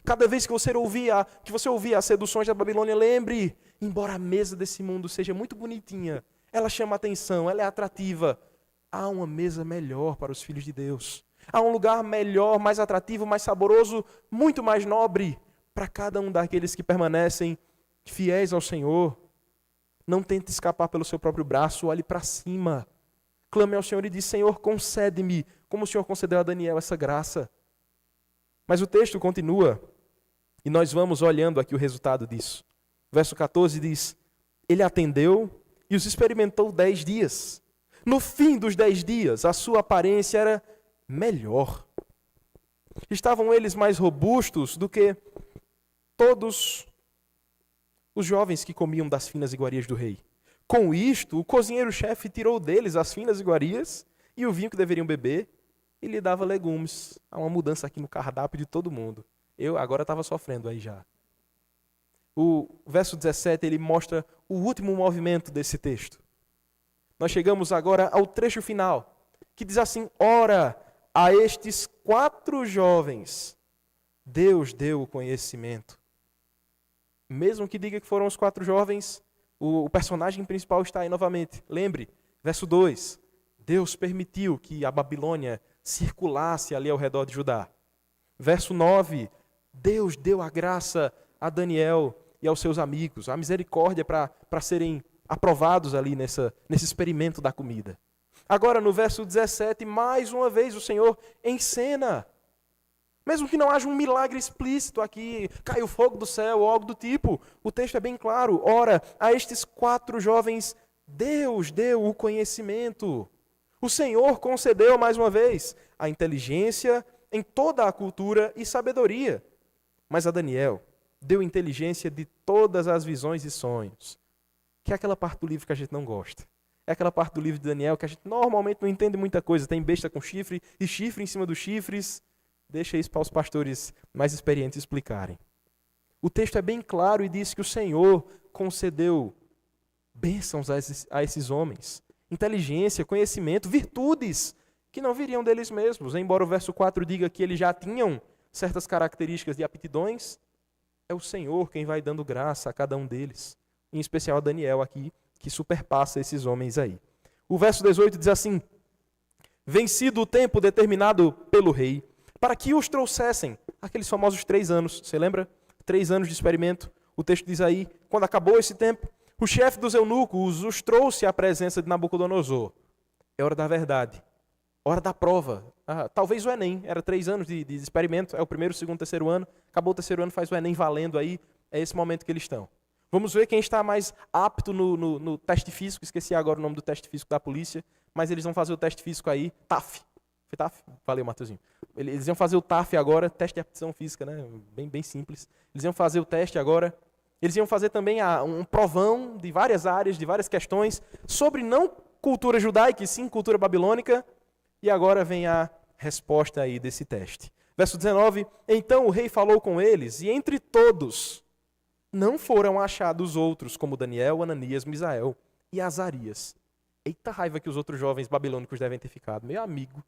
Cada vez que você ouvir as seduções da Babilônia, lembre, embora a mesa desse mundo seja muito bonitinha, ela chama atenção, ela é atrativa, há uma mesa melhor para os filhos de Deus. Há um lugar melhor, mais atrativo, mais saboroso, muito mais nobre para cada um daqueles que permanecem fiéis ao Senhor. Não tente escapar pelo seu próprio braço, olhe para cima. Clame ao Senhor e diz, Senhor, concede-me, como o Senhor concedeu a Daniel essa graça. Mas o texto continua, e nós vamos olhando aqui o resultado disso. Verso 14 diz, ele atendeu e os experimentou 10 dias. No fim dos 10 dias, a sua aparência era melhor. Estavam eles mais robustos do que todos os jovens que comiam das finas iguarias do rei. Com isto, o cozinheiro-chefe tirou deles as finas iguarias e o vinho que deveriam beber e lhe dava legumes. Há uma mudança aqui no cardápio de todo mundo. Eu agora estava sofrendo aí já. O verso 17, ele mostra o último movimento desse texto. Nós chegamos agora ao trecho final, que diz assim, ora, a estes 4 jovens, Deus deu o conhecimento. Mesmo que diga que foram os 4 jovens, o personagem principal está aí novamente. Lembre, verso 2, Deus permitiu que a Babilônia circulasse ali ao redor de Judá. Verso 9, Deus deu a graça a Daniel e aos seus amigos, a misericórdia para serem aprovados ali nesse experimento da comida. Agora, no verso 17, mais uma vez o Senhor encena. Mesmo que não haja um milagre explícito aqui, caiu fogo do céu ou algo do tipo, o texto é bem claro. Ora, a estes 4 jovens, Deus deu o conhecimento. O Senhor concedeu, mais uma vez, a inteligência em toda a cultura e sabedoria. Mas a Daniel deu inteligência de todas as visões e sonhos. Que é aquela parte do livro que a gente não gosta. É aquela parte do livro de Daniel que a gente normalmente não entende muita coisa. Tem besta com chifre e chifre em cima dos chifres. Deixa isso para os pastores mais experientes explicarem. O texto é bem claro e diz que o Senhor concedeu bênçãos a esses homens. Inteligência, conhecimento, virtudes que não viriam deles mesmos. Embora o verso 4 diga que eles já tinham certas características de aptidões, é o Senhor quem vai dando graça a cada um deles. Em especial a Daniel aqui, que superpassa esses homens aí. O verso 18 diz assim: vencido o tempo determinado pelo rei, para que os trouxessem, aqueles famosos 3 anos, você lembra? 3 anos de experimento. O texto diz aí, quando acabou esse tempo, o chefe dos eunucos os trouxe à presença de Nabucodonosor. É hora da verdade, hora da prova. Talvez o Enem, era 3 anos de experimento, é o primeiro, segundo, terceiro ano. Acabou o terceiro ano, faz o Enem valendo aí, é esse momento que eles estão. Vamos ver quem está mais apto no teste físico, esqueci agora o nome do teste físico da polícia, mas eles vão fazer o teste físico aí, TAF. Foi TAF? Valeu, Matheusinho. Eles iam fazer o TAF agora, teste de aptidão física, né? Bem simples. Eles iam fazer o teste agora. Eles iam fazer também um provão de várias áreas, de várias questões, sobre não cultura judaica, e sim cultura babilônica. E agora vem a resposta aí desse teste. Verso 19, então o rei falou com eles, e entre todos não foram achados outros, como Daniel, Ananias, Misael e Azarias. Eita raiva que os outros jovens babilônicos devem ter ficado. Meu amigo,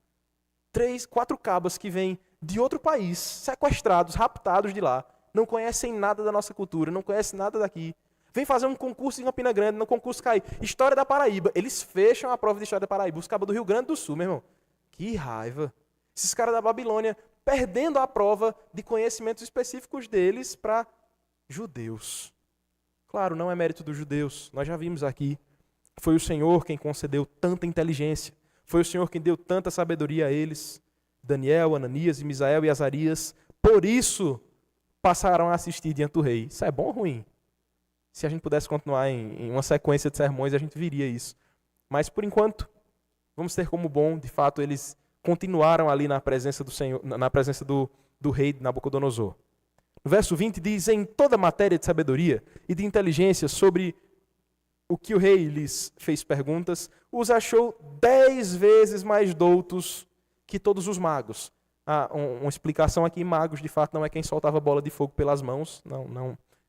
4 cabas que vêm de outro país, sequestrados, raptados de lá, não conhecem nada da nossa cultura, não conhecem nada daqui. Vem fazer um concurso em Campina Grande, no concurso cai História da Paraíba. Eles fecham a prova de História da Paraíba, os cabas do Rio Grande do Sul, meu irmão. Que raiva. Esses caras da Babilônia perdendo a prova de conhecimentos específicos deles para judeus. Claro, não é mérito dos judeus, nós já vimos aqui. Foi o Senhor quem concedeu tanta inteligência. Foi o Senhor quem deu tanta sabedoria a eles. Daniel, Ananias, Misael e Azarias. Por isso, passaram a assistir diante do rei. Isso é bom ou ruim? Se a gente pudesse continuar em uma sequência de sermões, a gente viria isso. Mas, por enquanto, vamos ter como bom, de fato, eles continuaram ali na presença do Senhor, na presença do rei Nabucodonosor. No verso 20 diz, em toda matéria de sabedoria e de inteligência sobre o que o rei lhes fez perguntas, os achou 10 vezes mais doutos que todos os magos. Uma explicação aqui, magos de fato não é quem soltava bola de fogo pelas mãos,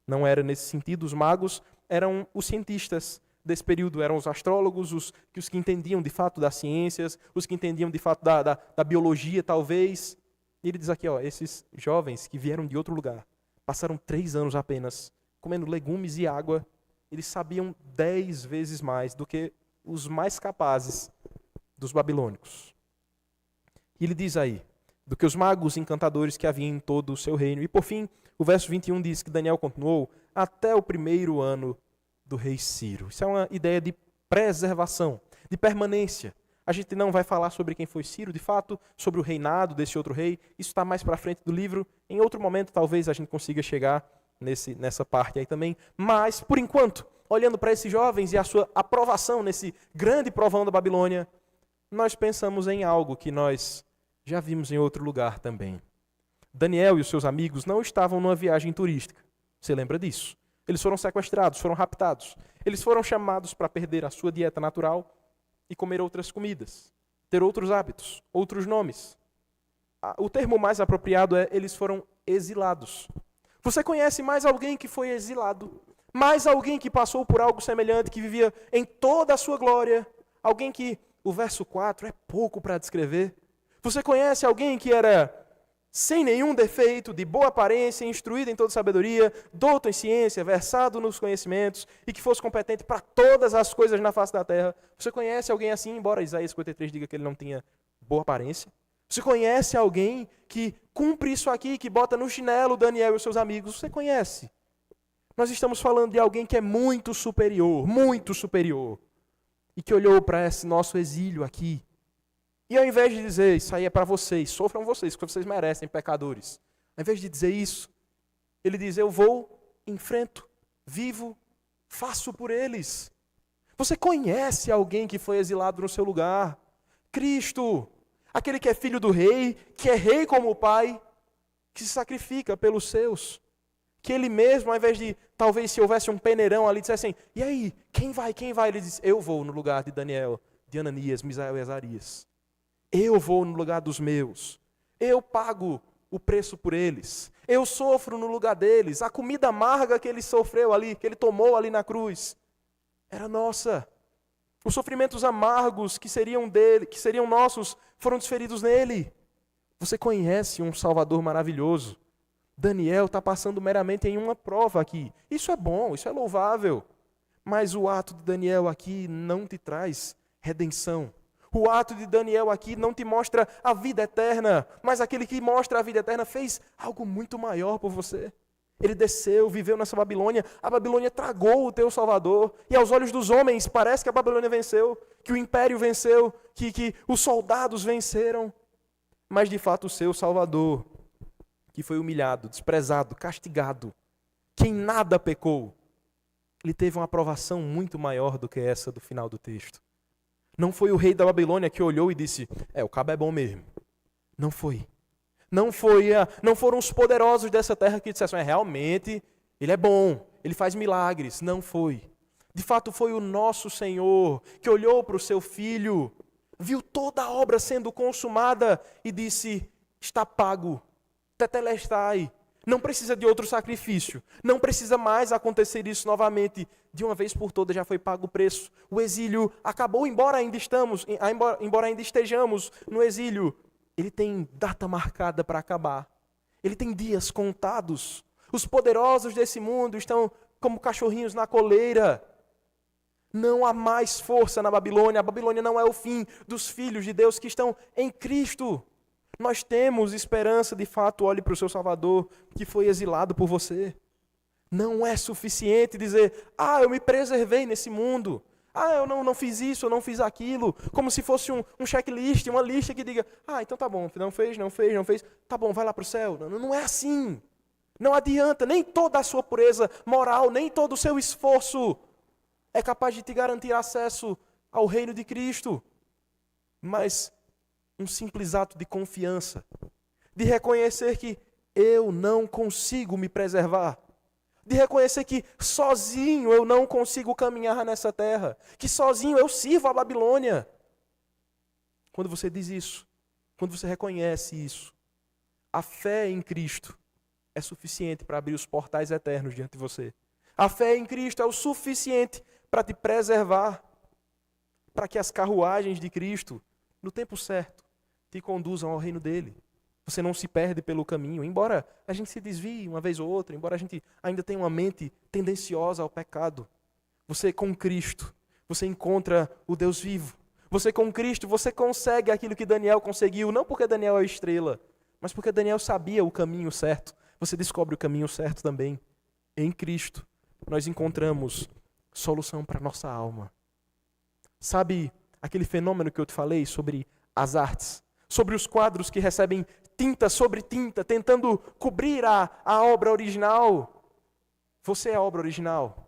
não era nesse sentido. Os magos eram os cientistas desse período, eram os astrólogos, os que entendiam de fato das ciências, os que entendiam de fato da biologia talvez. E ele diz aqui, esses jovens que vieram de outro lugar, passaram 3 anos apenas comendo legumes e água, eles sabiam 10 vezes mais do que os mais capazes dos babilônicos. E ele diz aí, do que os magos encantadores que havia em todo o seu reino. E por fim, o verso 21 diz que Daniel continuou até o 1º ano do rei Ciro. Isso é uma ideia de preservação, de permanência. A gente não vai falar sobre quem foi Ciro, de fato, sobre o reinado desse outro rei. Isso está mais para frente do livro. Em outro momento, talvez a gente consiga chegar nessa parte aí também. Mas, por enquanto, olhando para esses jovens e a sua aprovação nesse grande provão da Babilônia, nós pensamos em algo que nós já vimos em outro lugar também. Daniel e os seus amigos não estavam numa viagem turística. Você lembra disso? Eles foram sequestrados, foram raptados. Eles foram chamados para perder a sua dieta natural e comer outras comidas, ter outros hábitos, outros nomes. O termo mais apropriado é eles foram exilados. Você conhece mais alguém que foi exilado? Mais alguém que passou por algo semelhante, que vivia em toda a sua glória? Alguém que o verso 4 é pouco para descrever? Você conhece alguém que era sem nenhum defeito, de boa aparência, instruído em toda sabedoria, douto em ciência, versado nos conhecimentos e que fosse competente para todas as coisas na face da terra? Você conhece alguém assim, embora Isaías 53 diga que ele não tinha boa aparência? Você conhece alguém que cumpre isso aqui, que bota no chinelo Daniel e os seus amigos? Você conhece? Nós estamos falando de alguém que é muito superior, muito superior. e que olhou para esse nosso exílio aqui, e ao invés de dizer, isso aí é para vocês, sofram vocês, porque vocês merecem, pecadores. Ao invés de dizer isso, ele diz, eu vou, enfrento, vivo, faço por eles. Você conhece alguém que foi exilado no seu lugar? Cristo, aquele que é filho do rei, que é rei como o Pai, que se sacrifica pelos seus. Que ele mesmo, ao invés de, talvez se houvesse um peneirão ali, dissesse assim, e aí, quem vai? Ele diz, eu vou no lugar de Daniel, de Ananias, Misael e Azarias. Eu vou no lugar dos meus. Eu pago o preço por eles. Eu sofro no lugar deles. A comida amarga que ele sofreu ali, que ele tomou ali na cruz, era nossa. Os sofrimentos amargos que seriam dele, que seriam nossos, foram desferidos nele. Você conhece um Salvador maravilhoso. Daniel está passando meramente em uma prova aqui. Isso é bom, isso é louvável. Mas o ato de Daniel aqui não te traz redenção. O ato de Daniel aqui não te mostra a vida eterna, mas aquele que mostra a vida eterna fez algo muito maior por você. Ele desceu, viveu nessa Babilônia, a Babilônia tragou o teu Salvador, e aos olhos dos homens parece que a Babilônia venceu, que o império venceu, que os soldados venceram, mas de fato o seu Salvador, que foi humilhado, desprezado, castigado, que em nada pecou, ele teve uma aprovação muito maior do que essa do final do texto. Não foi o rei da Babilônia que olhou e disse, o cabo é bom mesmo. Não foi. Não foram os poderosos dessa terra que disseram, realmente, ele é bom, ele faz milagres. Não foi. De fato, foi o nosso Senhor que olhou para o seu filho, viu toda a obra sendo consumada e disse, está pago, tetelestai. Não precisa de outro sacrifício. Não precisa mais acontecer isso novamente. De uma vez por todas já foi pago o preço. O exílio acabou, embora ainda estejamos no exílio. Ele tem data marcada para acabar. Ele tem dias contados. Os poderosos desse mundo estão como cachorrinhos na coleira. Não há mais força na Babilônia. A Babilônia não é o fim dos filhos de Deus que estão em Cristo. Nós temos esperança, de fato, olhe para o seu Salvador, que foi exilado por você. Não é suficiente dizer, eu me preservei nesse mundo. Eu não fiz isso, eu não fiz aquilo. Como se fosse um checklist, uma lista que diga, então tá bom, não fez. Tá bom, vai lá para o céu. Não é assim. Não adianta, nem toda a sua pureza moral, nem todo o seu esforço é capaz de te garantir acesso ao reino de Cristo. Mas um simples ato de confiança, de reconhecer que eu não consigo me preservar, de reconhecer que sozinho eu não consigo caminhar nessa terra, que sozinho eu sirvo a Babilônia. Quando você diz isso, quando você reconhece isso, a fé em Cristo é suficiente para abrir os portais eternos diante de você. A fé em Cristo é o suficiente para te preservar, para que as carruagens de Cristo, no tempo certo, te conduzam ao reino dele. Você não se perde pelo caminho, embora a gente se desvie uma vez ou outra, embora a gente ainda tenha uma mente tendenciosa ao pecado. Você com Cristo, você encontra o Deus vivo. Você com Cristo, você consegue aquilo que Daniel conseguiu, não porque Daniel é estrela, mas porque Daniel sabia o caminho certo. Você descobre o caminho certo também. Em Cristo, nós encontramos solução para a nossa alma. Sabe aquele fenômeno que eu te falei sobre as artes? Sobre os quadros que recebem tinta sobre tinta, tentando cobrir a obra original. Você é a obra original.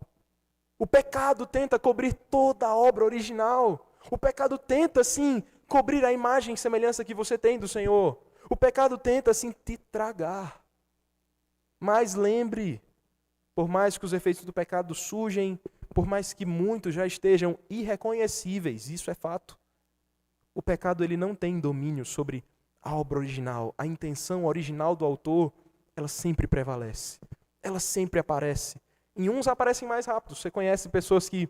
O pecado tenta cobrir toda a obra original. O pecado tenta, sim, cobrir a imagem e semelhança que você tem do Senhor. O pecado tenta, sim, te tragar. Mas lembre, por mais que os efeitos do pecado surgem, por mais que muitos já estejam irreconhecíveis, isso é fato. O pecado ele não tem domínio sobre a obra original. A intenção original do autor, ela sempre prevalece. Ela sempre aparece. Em uns aparecem mais rápido. Você conhece pessoas que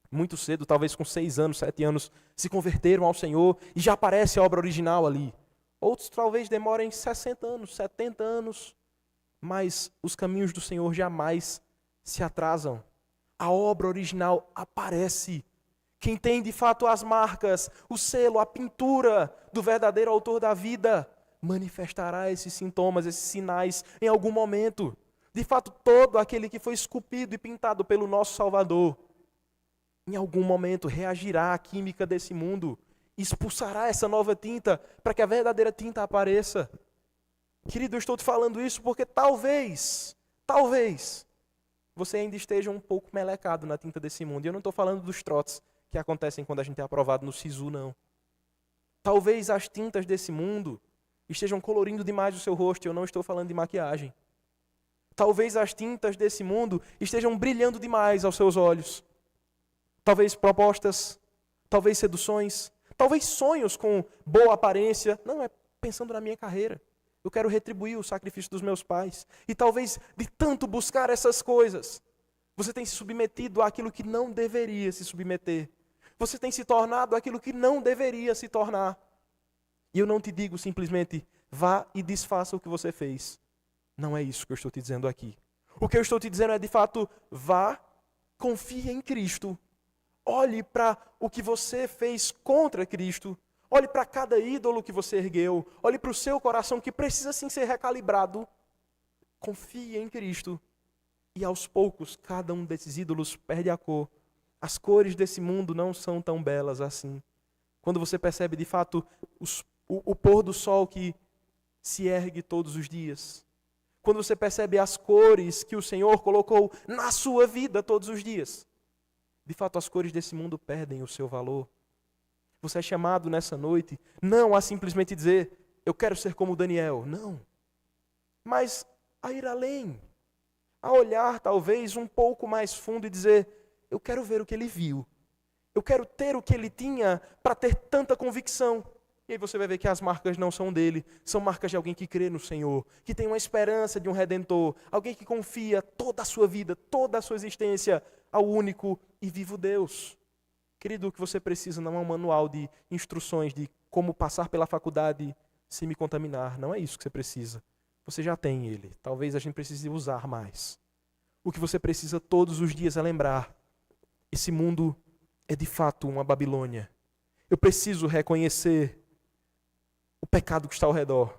muito cedo, talvez com 6 anos, 7 anos, se converteram ao Senhor e já aparece a obra original ali. Outros talvez demorem 60 anos, 70 anos. Mas os caminhos do Senhor jamais se atrasam. A obra original aparece. Quem tem de fato as marcas, o selo, a pintura do verdadeiro autor da vida, manifestará esses sintomas, esses sinais em algum momento. De fato, todo aquele que foi esculpido e pintado pelo nosso Salvador, em algum momento reagirá à química desse mundo, expulsará essa nova tinta para que a verdadeira tinta apareça. Querido, eu estou te falando isso porque talvez, você ainda esteja um pouco melecado na tinta desse mundo. E eu não estou falando dos trotes que acontecem quando a gente é aprovado no SISU, não. Talvez as tintas desse mundo estejam colorindo demais o seu rosto, e eu não estou falando de maquiagem. Talvez as tintas desse mundo estejam brilhando demais aos seus olhos. Talvez propostas, talvez seduções, talvez sonhos com boa aparência. Não, é pensando na minha carreira. Eu quero retribuir o sacrifício dos meus pais. E talvez de tanto buscar essas coisas, você tem se submetido àquilo que não deveria se submeter. Você tem se tornado aquilo que não deveria se tornar. E eu não te digo simplesmente, vá e desfaça o que você fez. Não é isso que eu estou te dizendo aqui. O que eu estou te dizendo é, de fato, vá, confie em Cristo. Olhe para o que você fez contra Cristo. Olhe para cada ídolo que você ergueu. Olhe para o seu coração que precisa sim ser recalibrado. Confie em Cristo. E aos poucos, cada um desses ídolos perde a cor. As cores desse mundo não são tão belas assim. Quando você percebe de fato o pôr do sol que se ergue todos os dias. Quando você percebe as cores que o Senhor colocou na sua vida todos os dias. De fato, as cores desse mundo perdem o seu valor. Você é chamado nessa noite não a simplesmente dizer, eu quero ser como Daniel. Não. Mas a ir além. A olhar talvez um pouco mais fundo e dizer, eu quero ver o que ele viu. Eu quero ter o que ele tinha para ter tanta convicção. E aí você vai ver que as marcas não são dele, são marcas de alguém que crê no Senhor, que tem uma esperança de um Redentor, alguém que confia toda a sua vida, toda a sua existência ao único e vivo Deus. Querido, o que você precisa não é um manual de instruções de como passar pela faculdade sem me contaminar. Não é isso que você precisa. Você já tem ele. Talvez a gente precise usar mais. O que você precisa todos os dias é lembrar. Esse mundo é de fato uma Babilônia. Eu preciso reconhecer o pecado que está ao redor.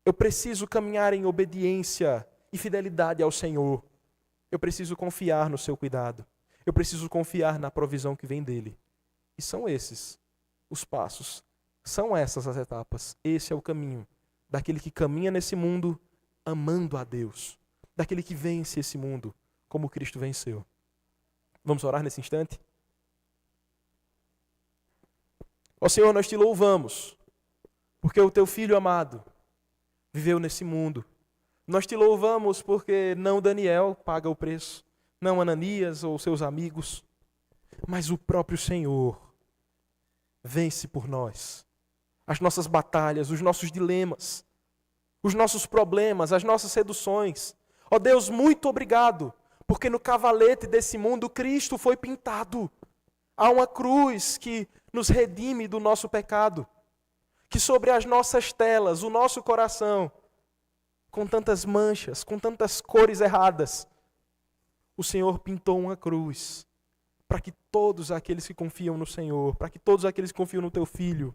Eu preciso caminhar em obediência e fidelidade ao Senhor. Eu preciso confiar no seu cuidado. Eu preciso confiar na provisão que vem dele. E são esses os passos. São essas as etapas. Esse é o caminho daquele que caminha nesse mundo amando a Deus. Daquele que vence esse mundo como Cristo venceu. Vamos orar nesse instante? Ó Senhor, nós te louvamos, porque o teu Filho amado viveu nesse mundo. Nós te louvamos porque não Daniel paga o preço, não Ananias ou seus amigos, mas o próprio Senhor vence por nós. As nossas batalhas, os nossos dilemas, os nossos problemas, as nossas seduções. Ó Deus, muito obrigado, porque no cavalete desse mundo Cristo foi pintado. Há uma cruz que nos redime do nosso pecado, que sobre as nossas telas, o nosso coração, com tantas manchas, com tantas cores erradas, o Senhor pintou uma cruz, para que todos aqueles que confiam no Senhor, para que todos aqueles que confiam no teu Filho,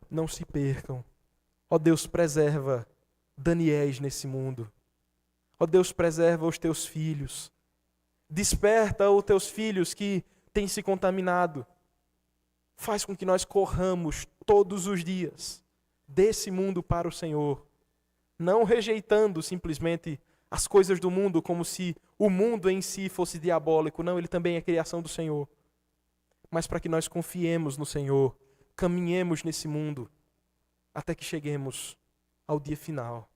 não se percam. Ó Deus, preserva Daniéis nesse mundo. Ó Deus, preserva os teus filhos. Desperta os teus filhos que têm se contaminado. Faz com que nós corramos todos os dias desse mundo para o Senhor, não rejeitando simplesmente as coisas do mundo como se o mundo em si fosse diabólico. Não, ele também é criação do Senhor. Mas para que nós confiemos no Senhor, caminhemos nesse mundo até que cheguemos ao dia final.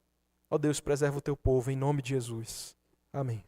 Ó Deus, preserva o teu povo em nome de Jesus. Amém.